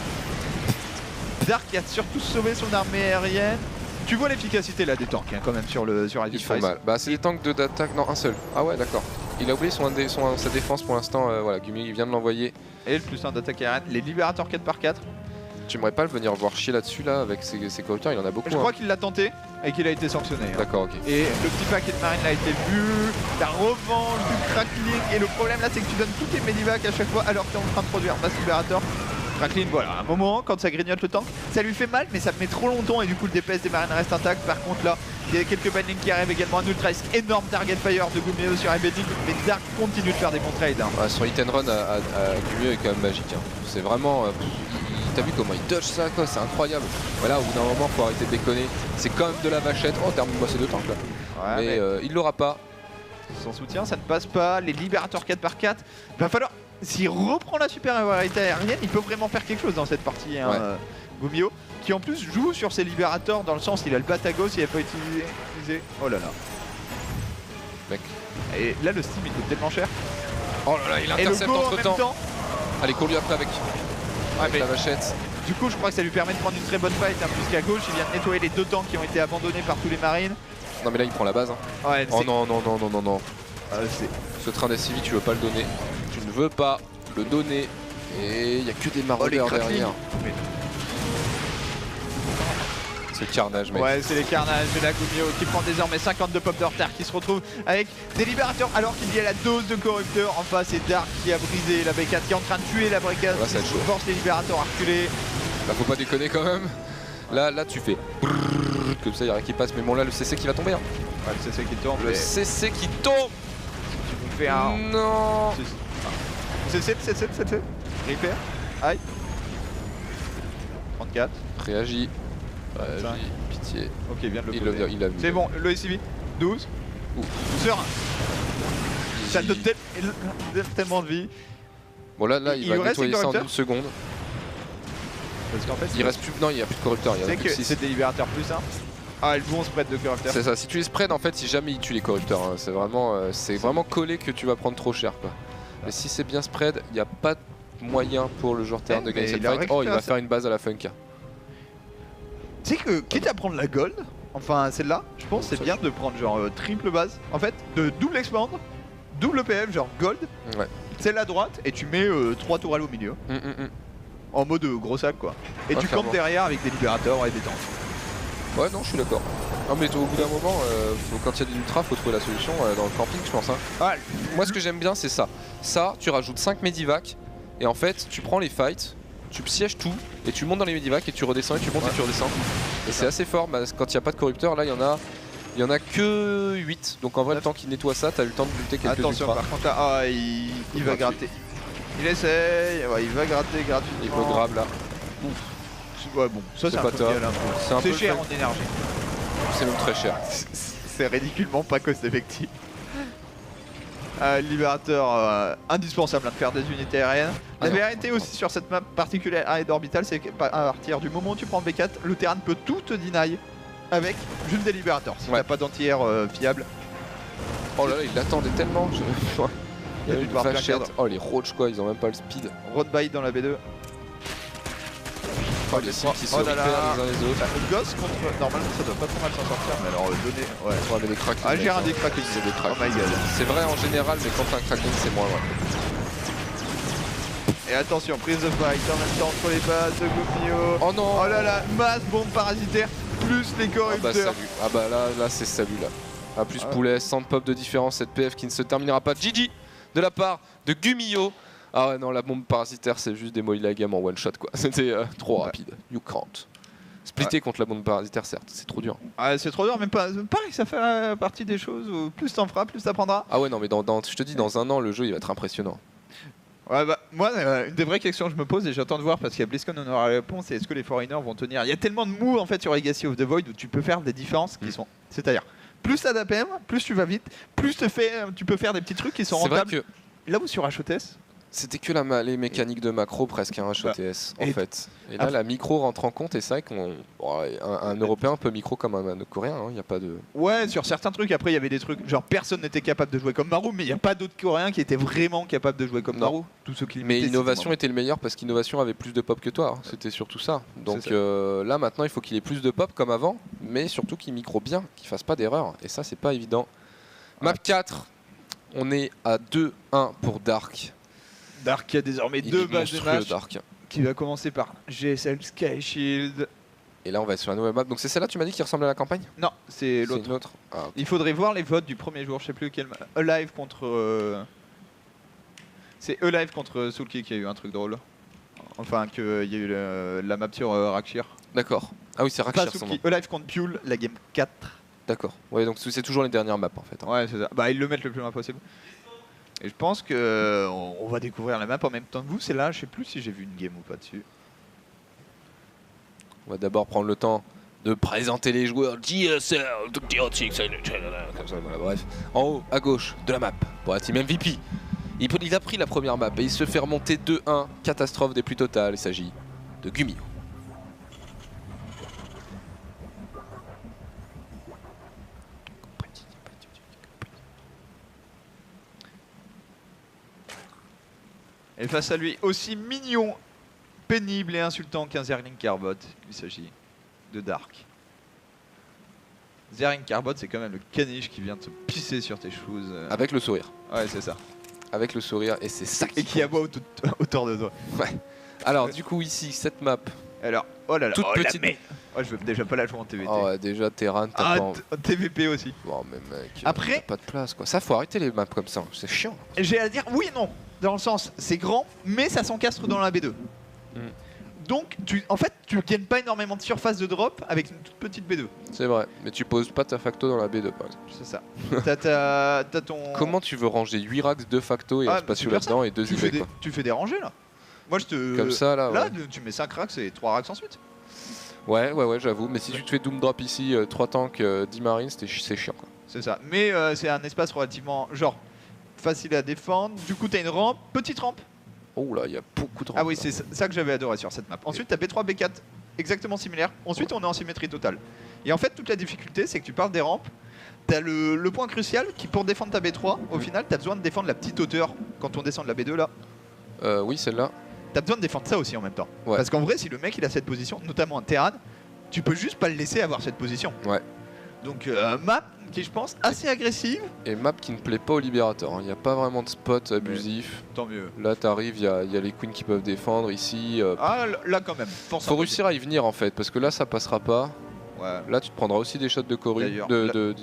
Dark qui a surtout sauvé son armée aérienne. Tu vois l'efficacité là des tanks hein, quand même sur Ils font mal. Bah, c'est les tanks d'attaque. Non, un seul. Ah ouais, d'accord. Il a oublié sa défense pour l'instant. Voilà, Gumi il vient de l'envoyer. Et le plus 1 d'attaque aérienne. Les libérateurs 4x4. Tu aimerais pas le venir voir chier là-dessus là avec ses corrupteurs? Il en a beaucoup. Je crois qu'il l'a tenté et qu'il a été sanctionné. Hein. D'accord, ok. Et le petit paquet de marine là a été vu. La revanche du crackling. Et le problème là c'est que tu donnes tous tes medivacs à chaque fois alors que tu es en train de produire masse libérateur. Crackling, voilà, à un moment, quand ça grignote le tank, ça lui fait mal, mais ça met trop longtemps et du coup le DPS des marines reste intact. Par contre, là, il y a quelques bannings qui arrivent également. Un ultra énorme target fire de Gumio sur Embedding, mais Dark continue de faire des bons trades. Hein. Ouais, son hit and run à Gumio est quand même magique. Hein. C'est vraiment. T'as vu comment il dodge ça, quoi? C'est incroyable. Voilà, au bout d'un moment, faut arrêter de déconner. C'est quand même de la vachette. Oh, termine-moi ces deux tanks là. Ouais, mais il l'aura pas. Sans soutien, ça ne passe pas. Les libérateurs 4x4, va falloir. S'il reprend la supériorité aérienne, il peut vraiment faire quelque chose dans cette partie. Hein, Gumio, qui en plus joue sur ses libérateurs dans le sens il a le Batagos, il n'a pas utilisé. Oh là là. Mec. Et là le Steam il coûte tellement cher. Oh là là, il Et le intercepte go en entre même temps. temps. Allez, cours lui après avec Mais la vachette. du coup je crois que ça lui permet de prendre une très bonne fight hein, puisqu'à gauche il vient de nettoyer les deux tanks qui ont été abandonnés par tous les marines. Non mais là il prend la base. Hein. Ouais, Oh non, non, non, non, non, non. c'est Ce train d'SCV, tu veux pas le donner. Tu ne veux pas le donner. Et il n'y a que des maraudeurs derrière. Mais- Ce carnage, mec. Ouais, c'est les carnages de la Gumio qui prend désormais 52 pop de retard, qui se retrouve avec des libérateurs alors qu'il y a la dose de corrupteur en face et Dark qui a brisé la B4 qui est en train de tuer la brigade, Là, ça va être qui chaud. force les libérateurs à reculer. Là, faut pas déconner quand même. Là, tu fais brrr, comme ça, il y a rien qui passe. Mais bon, là, le CC qui va tomber. Hein. Ouais, le CC qui tombe. Le mais CC qui tombe. tu nous fais un. Non. CC. Repair. Aïe. 34. Réagis. Ça. Réagis. Pitié. Ok, vient de le Il poser. l'a vu. C'est bon, le SCV. 12. Ouf. Serein. Ça Easy. donne tellement de vie. Bon, là, Il il va lui reste nettoyer des ça en corrupteurs une seconde. Parce qu'en fait, Il reste plus. Non, il n'y a plus de corrupteurs. Il y en a c'est plus que que 6. c'est des libérateurs plus 1. Ah, le bon spread de corrupteurs. C'est ça, si tu les spread en fait, si jamais ils tuent les corrupteurs, hein, c'est vraiment collé que tu vas prendre trop cher quoi. Mais si c'est bien spread, il n'y a pas de moyen pour le joueur terrain de gagner mais cette il a fight. Oh, il va récupéré faire une base à la Funka. Tu sais que quitte à prendre la gold, enfin celle-là, je pense c'est Ça, bien de prendre genre triple base. En fait, de double expand, double PM, genre gold, Ouais. celle à droite, et tu mets 3 tourelles au milieu. En mode gros sac quoi. Et Ouais, tu clairement. campes derrière avec des libérateurs et des tanks. Ouais, non, je suis d'accord. Non, mais au bout d'un moment, quand il y a des ultras, faut trouver la solution dans le camping, je pense. Hein. Ah, Moi, ce que j'aime bien, c'est ça. Ça, tu rajoutes 5 medivacs, et en fait, tu prends les fights, tu sièges tout, et tu montes dans les medivacs, et tu redescends, et tu montes, et tu redescends. Et c'est assez fort, parce que quand il n'y a pas de corrupteur, là, il y en a que 8. Donc en vrai, le temps qu'il nettoie ça, t'as eu le temps de buter quelques attention ultras. par contre là, il va gratuit. gratter. Il essaye, ouais, il va gratter gratuitement. Il me grave là. Ouais bon, ça c'est un pas peu top. bien, là, un peu. C'est un C'est peu cher fun. en énergie. C'est même très cher. C'est ridiculement pas cost effectif. Libérateur indispensable hein, de faire des unités aériennes. La Ah non. vérité aussi sur cette map particulière à d'orbital, c'est qu'à partir du moment où tu prends B4, le terrain peut tout te deny avec juste des libérateurs. Si Ouais. t'as pas d'anti-air fiable. Oh là là, il l'attendait tellement. Il y a dû une devoir vachette. perdre. Oh les roach quoi, ils ont même pas le speed. Road bite dans la B2. 3 les v cibles 3. qui se Oh là là. repèrent les uns les autres. Ghost contre. Normalement, ça doit pas trop mal s'en sortir, mais alors donner. Ouais. Ouais, mais les crackings, Ah, j'ai un mec, des crackings. c'est des Oh crackings. my god. C'est vrai en général, mais quand t'as un cracking, c'est moins vrai. Et attention, prise de fight en même temps entre les bases de Gomio. Oh non. Oh là là, masse bombe parasitaire, plus les Ah bah corrupteurs. salut. Ah bah là c'est salut là. Ah plus poulet, 100 pop de différence, cette PF qui ne se terminera pas. GG de la part de Gumio. Ah ouais non, la bombe parasitaire c'est juste des Moïla Game en one shot quoi. C'était trop rapide. You can't. Splitter contre la bombe parasitaire certes, c'est trop dur. Ah, c'est trop dur, mais pas. Pareil, ça fait partie des choses où plus t'en feras, plus t'apprendras. Ah ouais non mais je te dis dans un an le jeu il va être impressionnant. Ouais bah moi une des vraies questions que je me pose et j'attends de voir parce qu'il y a BlizzCon on aura la réponse, c'est est-ce que les foreigners vont tenir. Il y a tellement de moves en fait sur Legacy of the Void où tu peux faire des différences qui sont. C'est-à-dire plus t'as d'APM, plus tu vas vite, plus tu peux faire des petits trucs qui sont C'est vrai rentables. que Là où sur HOTS, c'était que les mécaniques de macro presque un HOTS en et fait. Et là la micro rentre en compte et c'est vrai qu'un Européen peut micro comme un Coréen, il n'y a pas de... ouais, sur certains trucs, après il y avait des trucs, genre personne n'était capable de jouer comme Maru, mais il n'y a pas d'autres Coréens qui étaient vraiment capables de jouer comme Non. Maru. Tous ceux qui Mais l'imitaient, Innovation c'était était le meilleur parce qu'Innovation avait plus de pop que toi, c'était surtout ça. Donc ça. là maintenant il faut qu'il ait plus de pop comme avant, mais surtout qu'il micro bien, qu'il fasse pas d'erreur. Et ça c'est pas évident. Map 4, on est à 2-1 pour Dark. Dark qui a désormais Il deux est bases de monstrueux, match, Dark. qui va commencer par GSL Sky Shield. Et là on va sur la nouvelle map. Donc c'est celle-là tu m'as dit qui ressemble à la campagne? Non, c'est C'est l'autre. une autre. Ah, ok. Il faudrait voir les votes du premier jour, je sais plus lequel. Alive contre. C'est Alive contre Soulkey qui a eu un truc drôle. Enfin, qu'il y a eu la map sur Rakshir. D'accord. Ah oui c'est Pas Rakshir son nom. Soulkey, Alive contre Pule, la game 4. D'accord. Ouais donc c'est toujours les dernières maps en fait. Hein. Ouais, c'est ça. Bah, ils le mettent le plus loin possible. Et je pense que on va découvrir la map en même temps que vous. C'est là, je sais plus si j'ai vu une game ou pas dessus. On va d'abord prendre le temps de présenter les joueurs GSL, comme ça, voilà, bref. En haut, à gauche de la map, pour la team MVP. Il a pris la première map et il se fait remonter 2-1, catastrophe des plus totales. Il s'agit de Gumio. Et face à lui, aussi mignon, pénible et insultant qu'un Zerling Carbot, il s'agit de Dark. Zerling Carbot, c'est quand même le caniche qui vient te pisser sur tes choses. Avec le sourire. Ouais, c'est ça. Avec le sourire, et c'est ça qui Et qui aboie autour de toi. Ouais. Alors, du coup, ici, cette map. Alors, oh là là, Toute oh petite. la oh, je veux déjà pas la jouer en TVT. Oh, ouais, déjà, Terran, t'as Ah, pas envie. TVP aussi. Bon, mais mec, Après- t'as pas de place, quoi. Ça, faut arrêter les maps comme ça. C'est chiant. J'ai à dire oui et non. Dans le sens, c'est grand, mais ça s'encastre dans la B2. Donc, en fait, tu gagnes pas énormément de surface de drop avec une toute petite B2. C'est vrai. Mais tu poses pas ta facto dans la B2, par exemple. C'est ça. T'as ton. Comment tu veux ranger 8 racks de facto et Ah, un spatio super là-dedans et 2 tu fais, IV, des, quoi. tu fais des rangées là. Moi je te. Comme ça, là, Là, ouais. tu mets 5 racks et 3 racks ensuite. Ouais, j'avoue. Mais si tu te fais Doom Drop ici, 3 tanks, 10 marines, c'est chiant, quoi. C'est ça. Mais c'est un espace relativement. Genre. Facile à défendre. Du coup, t'as une rampe, petite rampe. Oh là, il y a beaucoup de Ah oui, rampes, c'est ça que j'avais adoré sur cette map. Ensuite, t'as B3, B4, exactement similaire. Ensuite, on est en symétrie totale. Et en fait, toute la difficulté, c'est que tu parles des rampes. T'as le point crucial qui, pour défendre ta B3, au final, t'as besoin de défendre la petite hauteur quand on descend de la B2 là. Oui, celle-là. T'as besoin de défendre ça aussi en même temps. Ouais. Parce qu'en vrai, si le mec il a cette position, notamment un Terran, tu peux juste pas le laisser avoir cette position. Ouais. Donc, map qui, je pense, assez agressive. Et map qui ne plaît pas au Libérateur. Il n'y a pas vraiment de spot abusif. Tant mieux. Là, t'arrives, il y a les queens qui peuvent défendre ici. Ah, là quand même. Force un Faut peu. réussir à y venir en fait, parce que là, ça passera pas. Ouais. Là, tu te prendras aussi des shots de Coru, D'ailleurs, de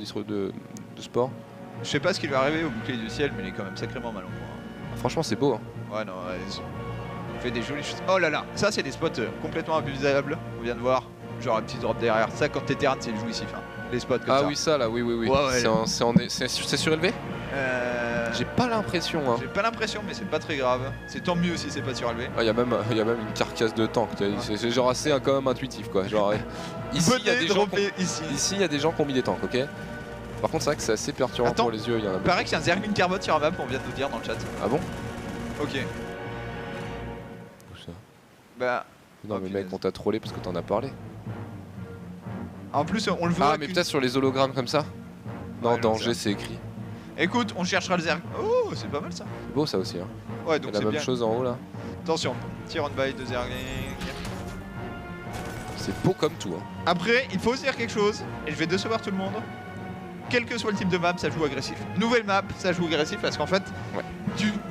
sport. Je sais pas ce qui lui est arrivé au bouclier du ciel, mais il est quand même sacrément mal en point. Franchement, c'est beau. Hein. Ouais, non, il fait des jolies choses. Oh là là, ça c'est des spots complètement abusables. On vient de voir, genre un petit drop derrière. Ça, quand t'es Terran, c'est jouissif. Hein. Les spots comme Ah ça. oui, ça là, oui. Ouais, ouais. C'est surélevé? J'ai pas l'impression. Hein. J'ai pas l'impression, mais c'est pas très grave. C'est tant mieux si c'est pas surélevé. Il y a même une carcasse de tank. C'est genre assez quand même intuitif quoi. Genre, ici, il y a des gens ici. il y a des gens qui ont mis des tanks, ok? Par contre, c'est vrai que c'est assez perturbant Attends, pour les yeux. Il y en a Il paraît qu'il y a un Zerglin Carbot sur la map, on vient de nous dire dans le chat. Ah bon? Ok. Où ça? Bah. Non, Oh, mais punaise. mec, on t'a trollé parce que t'en as parlé. En plus, on le voit. Ah, mais peut-être sur les hologrammes comme ça? Non, Ouais, danger, non, c'est écrit. Écoute, on cherchera le Zerg. Oh, c'est pas mal ça. C'est beau ça aussi. Hein. Ouais, Il y donc a la c'est même bien. chose en haut là. Attention, tir on by de Zerglin. C'est beau comme tout. Hein. Après, il faut aussi dire quelque chose, et je vais décevoir tout le monde. Quel que soit le type de map, ça joue agressif. Nouvelle map, ça joue agressif parce qu'en fait,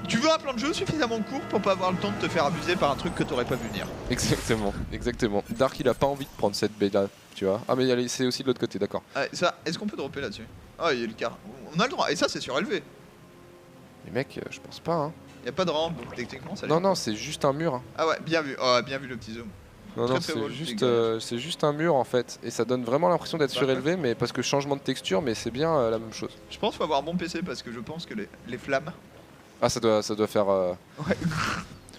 tu veux un plan de jeu suffisamment court pour pas avoir le temps de te faire abuser par un truc que t'aurais pas vu venir. Exactement, exactement. Dark, il a pas envie de prendre cette baie là, tu vois. Ah, mais c'est aussi de l'autre côté, d'accord. Ça, est-ce qu'on peut dropper là-dessus? Ah, il y a le car. On a le droit, et ça, c'est surélevé. Les mecs, je pense pas. Hein. Y a pas de rampe, donc techniquement, ça. Non, non, c'est juste un mur. Hein. Ah ouais, bien vu. Oh, bien vu le petit zoom. Non, non, c'est juste un mur en fait. Et ça donne vraiment l'impression d'être surélevé, mais parce que changement de texture, mais c'est bien la même chose. Je pense qu'il faut avoir un bon PC parce que je pense que les flammes. Ah, ça doit faire. Ouais,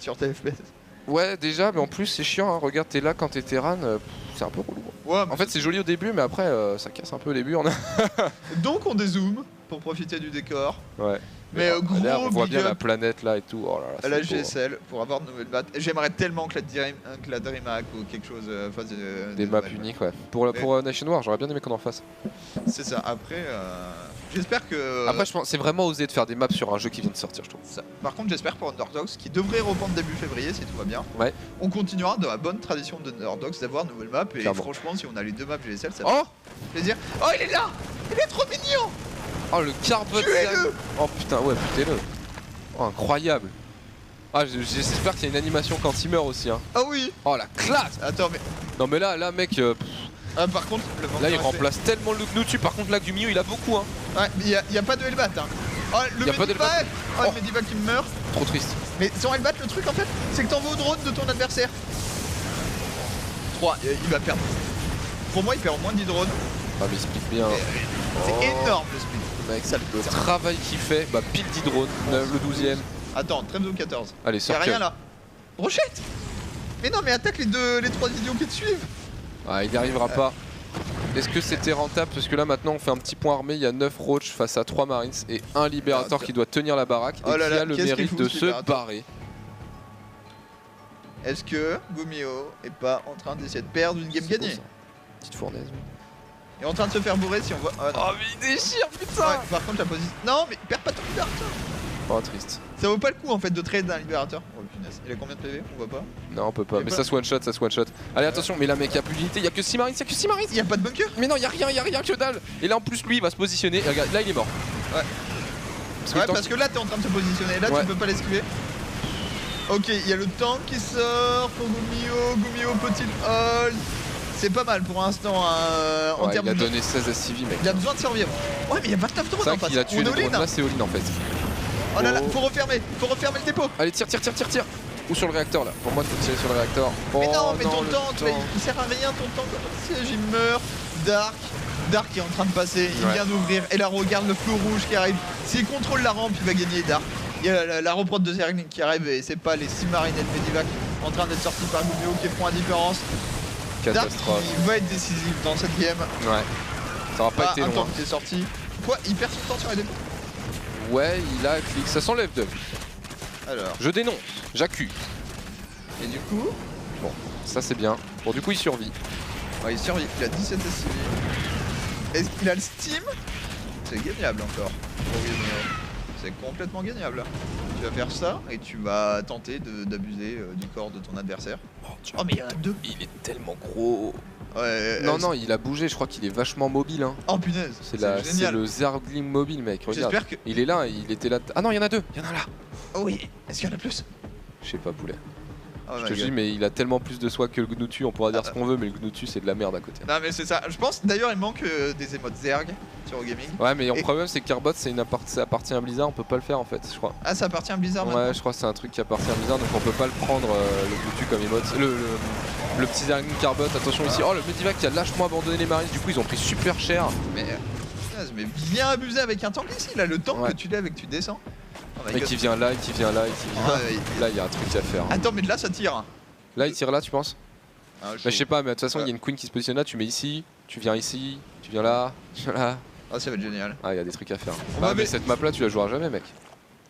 sur tes FPS. Ouais, déjà, mais en plus, c'est chiant. Hein. Regarde, t'es là quand t'es Terran, c'est un peu relou. Ouais, en fait, c'est joli au début, mais après, ça casse un peu au début. Donc, on dézoome pour profiter du décor. Ouais. Mais gros, là, on voit bien la planète là et tout. Oh là là, à la beau, GSL hein. Pour avoir de nouvelles maps. J'aimerais tellement que la DreamHack ou quelque chose fasse des maps uniques, ouais. Pour Nation War, j'aurais bien aimé qu'on en fasse. C'est ça. Après, j'espère que. Après, je pense c'est vraiment osé de faire des maps sur un jeu qui vient de sortir, je trouve. Ça. Par contre, j'espère pour Underdogs, qui devrait reprendre début février si tout va bien. Ouais. On continuera dans la bonne tradition de Underdogs d'avoir de nouvelles maps. Et clairement. franchement, si on a les deux maps GSL, ça oh fait plaisir. Oh, il est là! Il est trop mignon! Oh, le Carbot. Oh putain, ouais, putain-le. Oh, incroyable. Ah, j'espère qu'il y a une animation quand il meurt aussi. Hein. Ah oui. Oh, la classe. Attends, mais. Non, mais là mec. Ah, par contre, là, il remplace tellement le Gnutu. Par contre, là, du milieu, il a beaucoup. Hein. Ouais, mais il y a pas de Hellbat. Hein. Oh, le Medivac. Oh, le Medivac qui meurt. Trop triste. Mais sans Hellbat, le truc en fait, c'est que t'envoies au drone de ton adversaire. 3, il va perdre. Pour moi, il perd au moins 10 drones. Ah, mais il split bien. C'est énorme le split. Mec, le travail qu'il fait, bah pile 10 drones, le 12ème. Attends, Tremzo 14. Allez, sors. Y'a rien là. Brochette. Mais non, mais attaque les 3 idiots qui te suivent. Ah, il n'y arrivera pas. Est-ce que c'était rentable? Parce que là maintenant on fait un petit point armé, il y a 9 Roach face à 3 Marines et un Libérateur qui doit tenir la baraque et qui a le mérite de se barrer. Est-ce que Gumio est pas en train d'essayer de perdre une game gagnée? Petite fournaise. Il est en train de se faire bourrer si on voit. Oh, mais il déchire, putain! Ouais, par contre, la position. Non, mais perds pas ton libérateur! Oh, triste. Ça vaut pas le coup en fait de trade d'un libérateur. Oh punaise, il a combien de PV? On voit pas. Non, on peut pas, mais ça se one shot, ça se one shot. Allez, attention, mais là, mec, il y a plus d'unité, il y a que 6 Marines, Il y a pas de bunker? Mais non, il y a rien que dalle! Et là, en plus, lui, il va se positionner. Et regarde, là, il est mort. Ouais. Parce que là, t'es en train de te positionner. Là, tu peux pas l'esquiver. Ok, il y a le tank qui sort pour Gumio. Gumio, petit hold. C'est pas mal pour l'instant en termes il a de... donné 16 à Civi, mec. Il a besoin de survivre. Ouais, mais il y a 29 drones en face. Il a tué les drones. Là, c'est all-in en fait. Oh là là, faut refermer le dépôt. Allez, tire. Ou sur le réacteur là. Pour moi, faut tirer sur le réacteur. Mais non, mais ton tank, là, il sert à rien ton tank. Siège, il meurt. Dark est en train de passer, il vient d'ouvrir. Et là, regarde le flou rouge qui arrive. S'il contrôle la rampe, il va gagner Dark. Il y a la reprod de Zergling qui arrive et c'est pas les 6 marines et le Medivac en train d'être sortis par Gumio qui feront la différence. Catastrophe. Dark, il va être décisif dans cette game. Ouais. Ça aura pas été un loin. tank qui est sorti. Quoi, il perd son temps sur les dépôts? Ouais, il a clic. Ça s'enlève de. Alors. Je dénonce. J'accuse. Et du coup. Bon, ça c'est bien. Bon, du coup, il survit. Ouais, il survit. Il a 17 SCV. Est-ce qu'il a le Steam? C'est gagnable encore. C'est complètement gagnable. Tu vas faire ça et tu vas tenter d'abuser du corps de ton adversaire. Oh, mais il y en a 2. Il est tellement gros. Ouais, non, il a bougé. Je crois qu'il est vachement mobile. Hein. Oh punaise. C'est le Zergling mobile, mec. Regarde. Que... Il est là. Il était là. Ah non, il y en a 2. Il y en a là. Oh oui. Est-ce qu'il y en a plus? Je sais pas, poulet. Oh je te dis, mais il a tellement plus de soi que le Gnutu, on pourra dire ce qu'on veut, mais le Gnutu c'est de la merde à côté. Non mais c'est ça, je pense d'ailleurs il manque des émotes Zerg sur Gaming. Ouais, mais le problème c'est que Carbot ça appartient à Blizzard, on peut pas le faire en fait, je crois. Ah, ça appartient à Blizzard maintenant? Ouais, je crois que c'est un truc qui appartient à Blizzard, donc on peut pas le prendre le Gnutu comme émote. Le petit Zerg Carbot, attention ici. Oh, le Medivac qui a lâchement abandonné les Marines, du coup ils ont pris super cher. Mais bien abusé avec un tank ici, là, le tank que tu lèves et que tu descends. Oh et qui vient là, et qui vient là, et qui vient là, il y a un truc à faire. Hein. Attends, mais de là ça tire. Là il tire là, tu penses? Bah, je sais pas, mais de toute façon il y a une queen qui se positionne là, tu mets ici, tu viens là, tu viens là. Ah, ça va être génial. Ah, il y a des trucs à faire. Mais cette map là tu la joueras jamais, mec.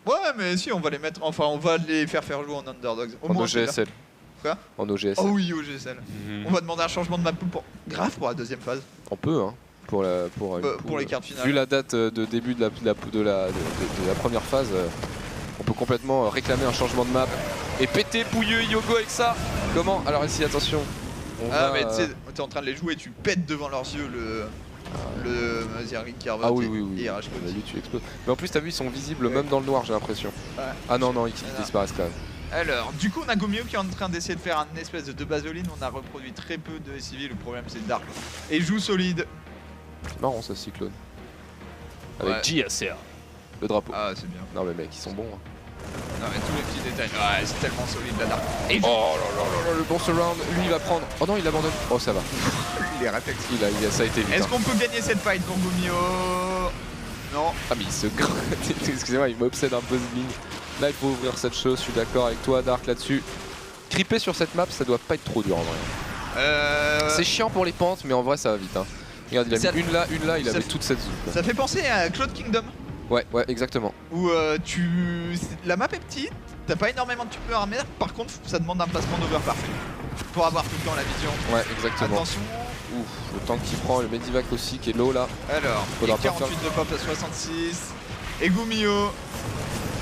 Ouais, mais si, on va les mettre, enfin on va les faire jouer en Underdogs. En OGSL. Quoi? En OGSL. Oh oui, OGSL. On va demander un changement de map pour la deuxième phase. On peut, hein. Pour les cartes finales. Vu la date de début de la première phase, on peut complètement réclamer un changement de map et péter Pouilleux Yogo avec ça. Comment? Alors ici, attention, Ah mais tu sais, t'es en train de les jouer, tu pètes devant leurs yeux le Zerg Carvot. Ah oui, oui, oui. Et RH Lui, tu exploses. Mais en plus, t'as vu, ils sont visibles même dans le noir, j'ai l'impression. Ouais. Ah non, non, ils disparaissent quand même. Alors, du coup, on a Gomio qui est en train d'essayer de faire un espèce de baseline. On a reproduit très peu de SCV. Le problème, c'est Dark. Et joue solide. C'est marrant, ça, Cyclone. Avec JSR, le drapeau. Ah, c'est bien. Non, mais mec, ils sont bons. Hein. Non, mais tous les petits détails. Ouais, c'est tellement solide la Dark. Et oh là là, le bon surround. Lui, il va prendre. Oh non, il abandonne. Oh, ça va. il est réflexe. Ça a été vite. Est-ce qu'on peut gagner cette fight pour Gomio? Non. Ah, mais il se gratte. Excusez-moi, il m'obsède un peu ce ligne. Là, il faut ouvrir cette chose. Je suis d'accord avec toi, Dark, là-dessus. Creeper sur cette map, ça doit pas être trop dur en vrai. C'est chiant pour les pentes, mais en vrai, ça va vite. Hein. Regarde, il a mis une là, il avait toute cette zone. Ça fait penser à Cloud Kingdom. Ouais, exactement. Où la map est petite, t'as pas énormément de tubeurs à mettre, par contre ça demande un placement d'over parfait pour avoir tout le temps la vision. Ouais, exactement. Attention. Ouf, le temps qu'il prend, le Medivac aussi qui est low là. Alors, et 48 de pop à 66. Et Gumio,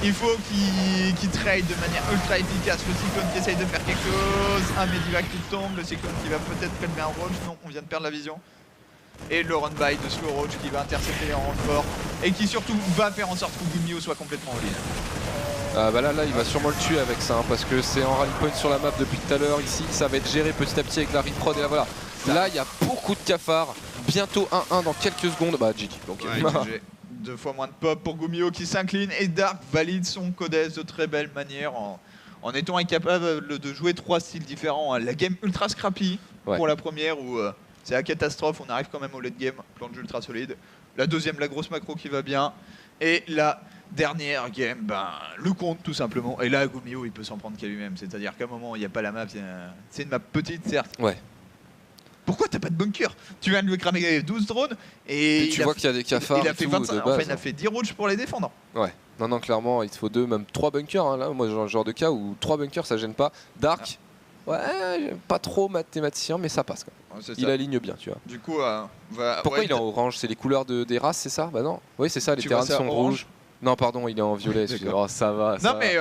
il faut qu'il trade de manière ultra efficace. Le Cyclone qui essaye de faire quelque chose, un Medivac qui tombe, le Cyclone qui va peut-être calmer un Roach, non, on vient de perdre la vision. Et le run by de Slow Roach qui va intercepter les renforts et qui surtout va faire en sorte que Gumio soit complètement en ligne. Bah là il va sûrement le tuer avec ça hein, parce que c'est en rally point sur la map depuis tout à l'heure. Ici ça va être géré petit à petit avec la reprod et là voilà. Là il y a beaucoup de cafards. Bientôt 1-1 dans quelques secondes. Bah GG. Donc GG. 2 fois moins de pop pour Gumio qui s'incline et Dark valide son codex de très belle manière en étant incapable de jouer 3 styles différents. La game ultra scrappy pour la première où c'est la catastrophe, on arrive quand même au late game, plan de jeu ultra solide. La deuxième, la grosse macro qui va bien. Et la dernière game, le compte tout simplement. Et là, Gumio, il peut s'en prendre qu'à lui-même. C'est-à-dire qu'à un moment, il n'y a pas la map. C'est une map petite, certes. Ouais. Pourquoi t'as pas de bunker? Tu viens de lui cramer 12 drones et tu vois qu'il y a des cafards. Il a fait 25, enfin, il a fait 10 roaches pour les défendre. Ouais. Non, clairement, il te faut 2, même 3 bunkers. Hein, là, moi, genre de cas où 3 bunkers, ça gêne pas. Dark. Ouais, pas trop mathématicien, mais ça passe quand même. Il aligne bien, tu vois. Du coup, pourquoi il est en orange? C'est les couleurs des races, c'est ça? Bah non. Oui, c'est ça, les terrains sont rouges. Non, pardon, il est en violet. Oh, ça va. Non, mais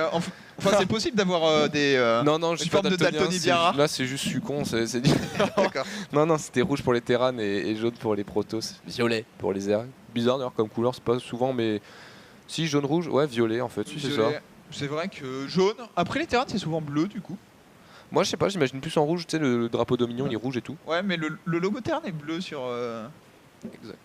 enfin, c'est possible d'avoir des. Non, je suis pas de daltonien bien rare. Là, c'est juste, je suis con. C'est D'accord. Non, c'était rouge pour les terranes et jaune pour les protos. Violet pour les airs. Bizarre d'ailleurs comme couleur, c'est pas souvent, mais si jaune-rouge, ouais, violet en fait, c'est ça. C'est vrai que jaune. Après, les terranes, c'est souvent bleu du coup. Moi je sais pas, j'imagine plus en rouge, tu sais, le drapeau Dominion il est rouge et tout. Ouais, mais le logo Terran est bleu sur. Exact.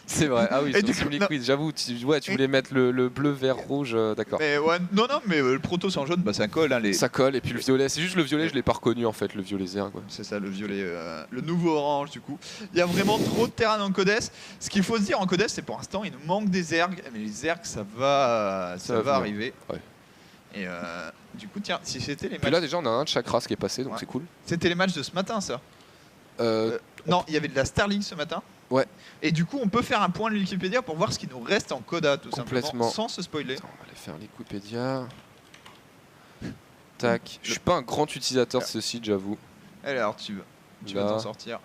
C'est vrai, ah oui, sur Team Liquid, j'avoue, tu voulais mettre le bleu, vert, rouge, d'accord. Mais ouais, non, mais le proto en jaune, ça colle. Hein, Ça colle, et puis le violet, c'est juste le violet, je l'ai pas reconnu en fait, le violet Zerg. C'est ça, le violet, le nouveau orange du coup. Il y a vraiment trop de terrain en Codes. Ce qu'il faut se dire en Codes, c'est pour l'instant, il nous manque des Zerg, mais les Zerg, ça va arriver. Ouais. Et du coup, tiens, si c'était les matchs. Puis là, déjà, on a un de chaque race qui est passé, donc c'est cool. C'était les matchs de ce matin, ça. Non, il y avait de la Starlink ce matin. Ouais. Et du coup, on peut faire un point de Wikipédia pour voir ce qui nous reste en Coda, tout simplement, sans se spoiler. Attends, on va aller faire Wikipédia. Tac. Je suis pas un grand utilisateur de ce site, j'avoue. Alors, tu vas t'en sortir.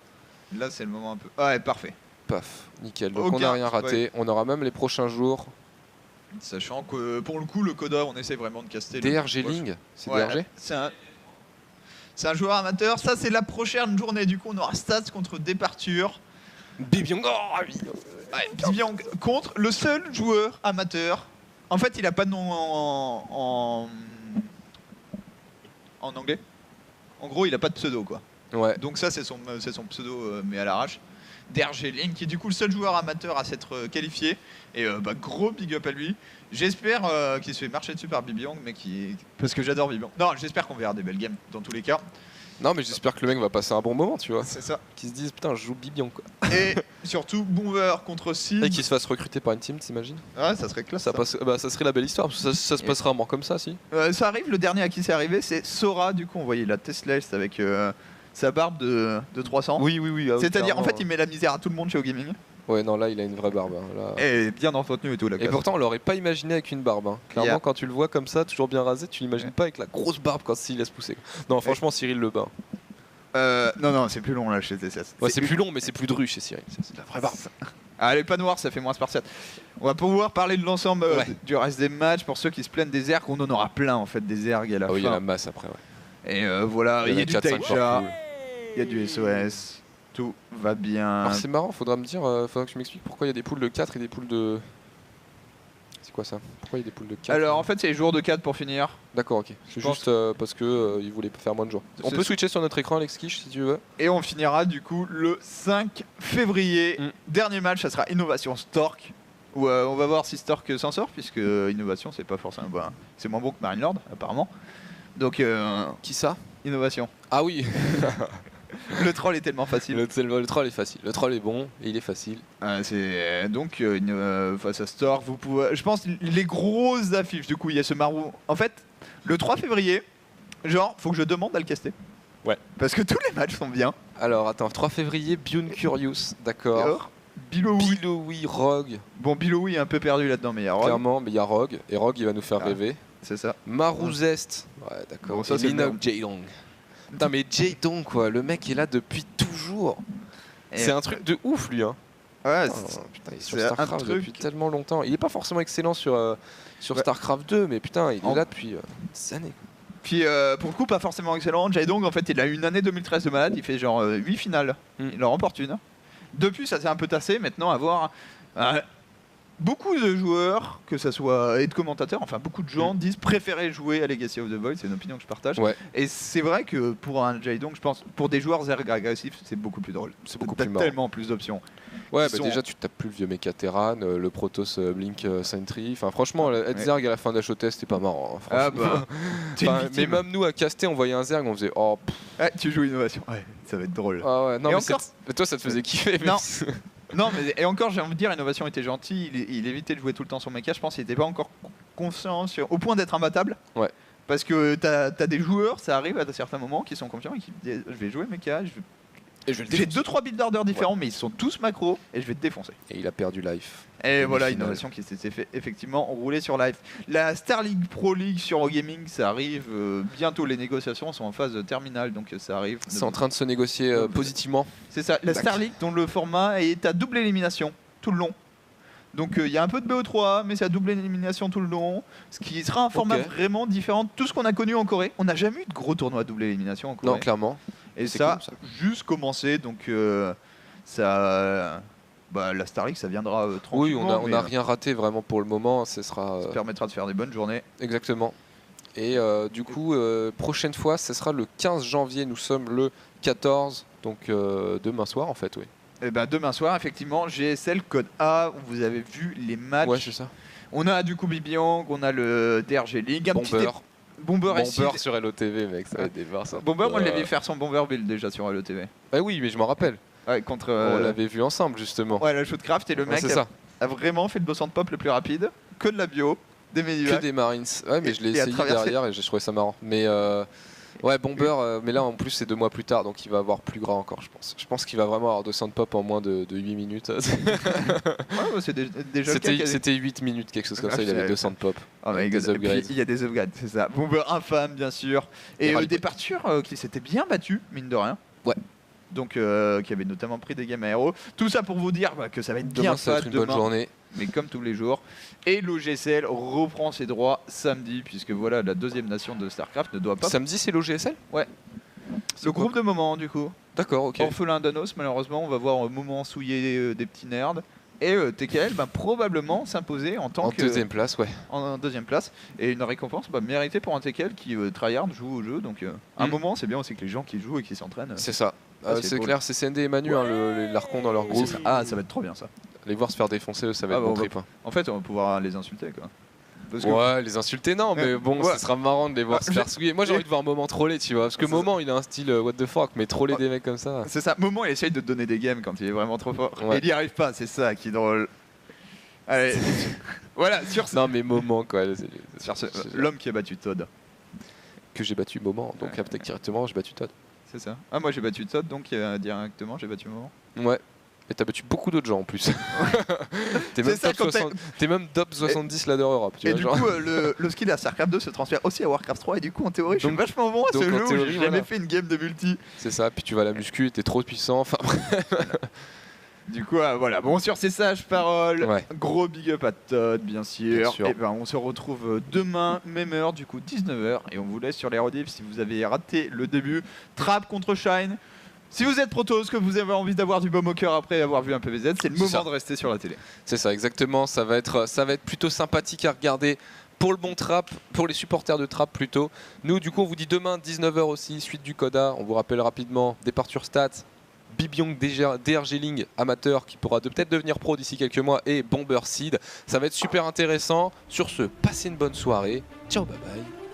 Là, c'est le moment un peu. Ah, ouais, parfait. Paf, nickel. Donc, on n'a rien raté. On aura même les prochains jours. Sachant que pour le coup, le Coda, on essaie vraiment de caster. DRG Ling, c'est DRG. C'est un joueur amateur. Ça, c'est la prochaine journée. Du coup, on aura Stats contre Departure. Bibiong, Bibiong contre le seul joueur amateur. En fait, il a pas de nom en anglais. En gros, il a pas de pseudo, quoi. Ouais. Donc ça, c'est son pseudo, mais à l'arrache. DRG Link, qui est du coup le seul joueur amateur à s'être qualifié. Et gros big up à lui. J'espère qu'il se fait marcher dessus par Bibiong, mais parce que j'adore Bibiong. Non, j'espère qu'on verra des belles games dans tous les cas. Non, mais j'espère que le mec va passer un bon moment, tu vois. C'est ça. Qu'ils se disent, putain, je joue Bibiong, quoi. Et surtout, Bomber contre Sid. Et qu'il se fasse recruter par une team, t'imagines? Ouais, ça serait classe. Ça serait la belle histoire, parce que ça se passe rarement comme ça, si. Ça arrive, le dernier à qui c'est arrivé, c'est Sora, du coup, on voyait la Tesla avec sa barbe de 300. Oui. C'est-à-dire, en fait, il met la misère à tout le monde chez OGaming. Ouais, non, là, il a une vraie barbe. Hein. Là... Et bien entretenu et tout. Et pourtant, on l'aurait pas imaginé avec une barbe. Hein. Clairement, quand tu le vois comme ça, toujours bien rasé, tu l'imagines pas avec la grosse barbe quand il laisse pousser. Non, franchement, Cyril le bat. Non, c'est plus long là chez TCS. Ouais, c'est plus long, mais c'est plus dru chez Cyril. C'est la vraie barbe. Ah, elle est pas noire, ça fait moins spartiate. On va pouvoir parler de l'ensemble du reste des matchs. Pour ceux qui se plaignent des ergs, on en aura plein en fait, des ergs à la fin. Il y a la masse après, ouais. Et voilà, il y a du Taïcha. Il y a du SOS. Tout va bien. Alors c'est marrant, faudra que tu m'expliques pourquoi il y a des poules de 4 et des poules de... C'est quoi ça? Pourquoi il y a des poules de 4? Alors en fait c'est les joueurs de 4 pour finir. D'accord, ok. C'est pense- juste parce que ils voulaient faire moins de joueurs. On C'est peut ça. switcher sur notre écran, Alex Kish, si tu veux. Et on finira du coup le 5 février. Dernier match, ça sera Innovation Stork. Où on va voir si Stork s'en sort, puisque Innovation c'est pas forcément. Bah, c'est moins bon que Marine Lord apparemment. Donc Qui ça? Innovation. Ah oui. Le troll est tellement facile. Le troll est facile. Le troll est bon et il est facile. C'est donc face à Stork, vous pouvez. Je pense les grosses affiches. Du coup, il y a ce marou. En fait, le 3 février, genre, faut que je demande à le caster. Ouais. Parce que tous les matchs sont bien. Alors attends, 3 février, Bune Curious, d'accord. Alors, Bilowi. Bilowi, Rogue, Bon, Bilowi est un peu perdu là-dedans, mais il y a Rogue. clairement, mais il y a Rogue. Et Rogue, il va nous faire Ah. rêver. C'est ça. Marouzest, ouais, d'accord. Bon, ça, Et c'est Minogue le Jaedong. Putain, mais Jaedong, quoi, le mec est là depuis toujours. Et- C'est un truc de ouf, lui, hein. Ouais, Oh, putain, il est sur c'est un StarCraft truc- depuis tellement longtemps. Il est pas forcément excellent sur Ouais. StarCraft 2, mais putain, il est En- là depuis des années. Puis pour le coup, pas forcément excellent. Jaedong, en fait, il a eu une année 2013 de malade. Il fait genre 8 finales. Il en remporte une. Depuis, ça s'est un peu tassé. Maintenant, à voir. Beaucoup de joueurs, que ce soit et de commentateurs, enfin beaucoup de gens disent préférer jouer à Legacy of the Void. C'est une opinion que je partage. Ouais. Et c'est vrai que pour un Jaedong, je pense, pour des joueurs zerg agressifs, c'est beaucoup plus drôle. C'est beaucoup T'as plus marrant. tellement plus d'options. Ouais, Ils bah sont- déjà tu tapes plus le vieux Mecha Terran, le Protoss Blink Sentry. Enfin, franchement, être Zerg à la fin d'HOT, c'était pas marrant. Hein, Ah franchement. bah, t'es une Enfin, mais victime. même nous à caster, on voyait un Zerg, on faisait oh. Ouais, tu joues innovation. Ouais, ça va être drôle. Ah ouais, non, Et mais, encore- mais toi ça te faisait kiffer. Non. Mais Non, mais et encore, j'ai envie de dire, Innovation était gentil. Il évitait de jouer tout le temps sur mecha. Je pense qu'il était pas encore conscient au point d'être imbattable. Ouais. Parce que t'as des joueurs, ça arrive à certains moments, qui sont confiants et qui disent je vais jouer mecha. Et je vais le J'ai défoncer. 2-3 build orders différents, mais ils sont tous macro et je vais te défoncer. Et il a perdu life. Et voilà, Demi-finale. Innovation qui s'était fait effectivement rouler sur live. La Star League Pro League sur Eurogaming, ça arrive bientôt. Les négociations sont en phase terminale, donc ça arrive. C'est en train de se négocier positivement. C'est ça, la Tac. Star League dont le format est à double élimination tout le long. Donc il y a un peu de BO3, mais c'est à double élimination tout le long. Ce qui sera un format Ok. vraiment différent de tout ce qu'on a connu en Corée. On n'a jamais eu de gros tournois à double élimination en Corée. Non, clairement. Et c'est ça, cool, ça. juste commencé, donc ça. Bah, la Star League, ça viendra Oui, tranquillement. on mais, a rien raté vraiment pour le moment. Ce sera ça permettra de faire des bonnes journées. exactement. Et du coup, prochaine fois, ce sera le 15 janvier. Nous sommes le 14, donc demain soir en fait, oui. Et ben demain soir, effectivement, GSL Code A, où vous avez vu les matchs. Ouais, c'est ça. On a du coup Bibiang, on a le DRG League, un petit Bomber. Bomber ici. Bomber sur LOTV, mec, ça va être des bars, ça. Bomber, on l'avait faire son Bomber build déjà sur LOTV. Bah oui, mais je m'en rappelle. Ouais, contre. On l'avait vu ensemble, justement. Ouais, la Shootcraft et le Ouais, mec c'est ça. a vraiment fait le boss de pop le plus rapide, que de la bio, des Que Medivac. des Marines. Ouais, mais je l'ai Et à essayé traverser- derrière et j'ai trouvé ça marrant. Mais ouais, Bomber, mais là en plus c'est 2 mois plus tard, donc il va avoir plus gras encore, je pense. Je pense qu'il va vraiment avoir 200 de pop en moins de 8 minutes. Ouais, c'est déjà le cas. C'était 8 minutes, quelque chose comme ça, il Ah, avait c'est- 200 de pop. Oh my avec God. des Et puis, upgrades. il y a des upgrades, c'est ça. Bomber infâme, bien sûr. Et Et Rally des partures qui s'étaient bien battues, mine de rien. Ouais. Donc, qui avaient notamment pris des games aéros. Tout ça pour vous dire que ça va être bien Demain, ça va fat être une bonne demain, journée. mais comme tous les jours. Et l'OGSL reprend ses droits samedi, puisque voilà, la deuxième nation de StarCraft ne doit pas. Samedi, c'est l'OGSL Le groupe de moment, du coup. D'accord, ok. Orphelin Danos, malheureusement, on va voir un moment souiller des petits nerds. Et TKL va probablement s'imposer en tant En que deuxième place, ouais. en deuxième place. Et une récompense méritée pour un TKL qui tryhard joue au jeu. Donc un moment, c'est bien aussi que les gens qui jouent et qui s'entraînent. C'est ça. Ah, c'est c'est drôle. clair, c'est CND et Manu, hein, les larcons dans leur groupe. Ah, ça va être trop bien ça. Les voir se faire défoncer, eux, ça va Ah, être bah, bon on va- trip. Hein. En fait, on va pouvoir les insulter quoi. Parce que- Ouais, les insulter, non, mais bon, Ouais. ça sera marrant de les voir Ah, se faire souiller. Moi, j'ai envie de voir Moment troller, tu vois. Parce que C'est Moment, il a un style what the fuck, mais troller Ouais. des mecs comme ça. C'est ça. Moment, il essaye de te donner des games quand il est vraiment trop fort. Ouais. Et il n'y arrive pas, c'est ça qui est drôle. Allez, voilà, sur ce. Non, mais Moment, quoi. Sur ce, c'est- l'homme qui a battu Todd. Que j'ai battu Moment, donc Ouais. peut-être directement, j'ai battu Todd. C'est ça. Ah, moi j'ai battu Todd, donc directement j'ai battu Moment. Ouais. Et t'as battu beaucoup d'autres gens en plus. T'es C'est même, ça, top quand t'as- 60 t'es même top 70 ladder Europe. Tu Et vois, du genre. coup, le skill à StarCraft 2 se transfère aussi à Warcraft 3. Et du coup, en théorie, je suis Donc- vachement bon à ce donc, en jeu. théorie, J'ai jamais voilà. fait une game de multi. C'est ça, puis tu vas à la muscu, t'es trop puissant. Enfin, Du coup, voilà. Bon, sur ces sages paroles, Ouais. gros big up à Todd, bien sûr. Bien sûr. Et ben, on se retrouve demain, même heure, du coup, 19h. Et on vous laisse sur les rediffs si vous avez raté le début. Trap contre Shine. Si vous êtes protos, que vous avez envie d'avoir du baume au cœur après avoir vu un PVZ, c'est le moment ça. de rester sur la télé. C'est ça, exactement. Ça va être plutôt sympathique à regarder pour le bon trap, pour les supporters de trap plutôt. Nous, du coup, on vous dit demain 19h aussi, suite du Coda. On vous rappelle rapidement, départ sur stats. Bibiong DRG-Ling amateur qui pourra peut-être devenir pro d'ici quelques mois et Bomber Seed. Ça va être super intéressant. Sur ce, passez une bonne soirée. Ciao, bye bye.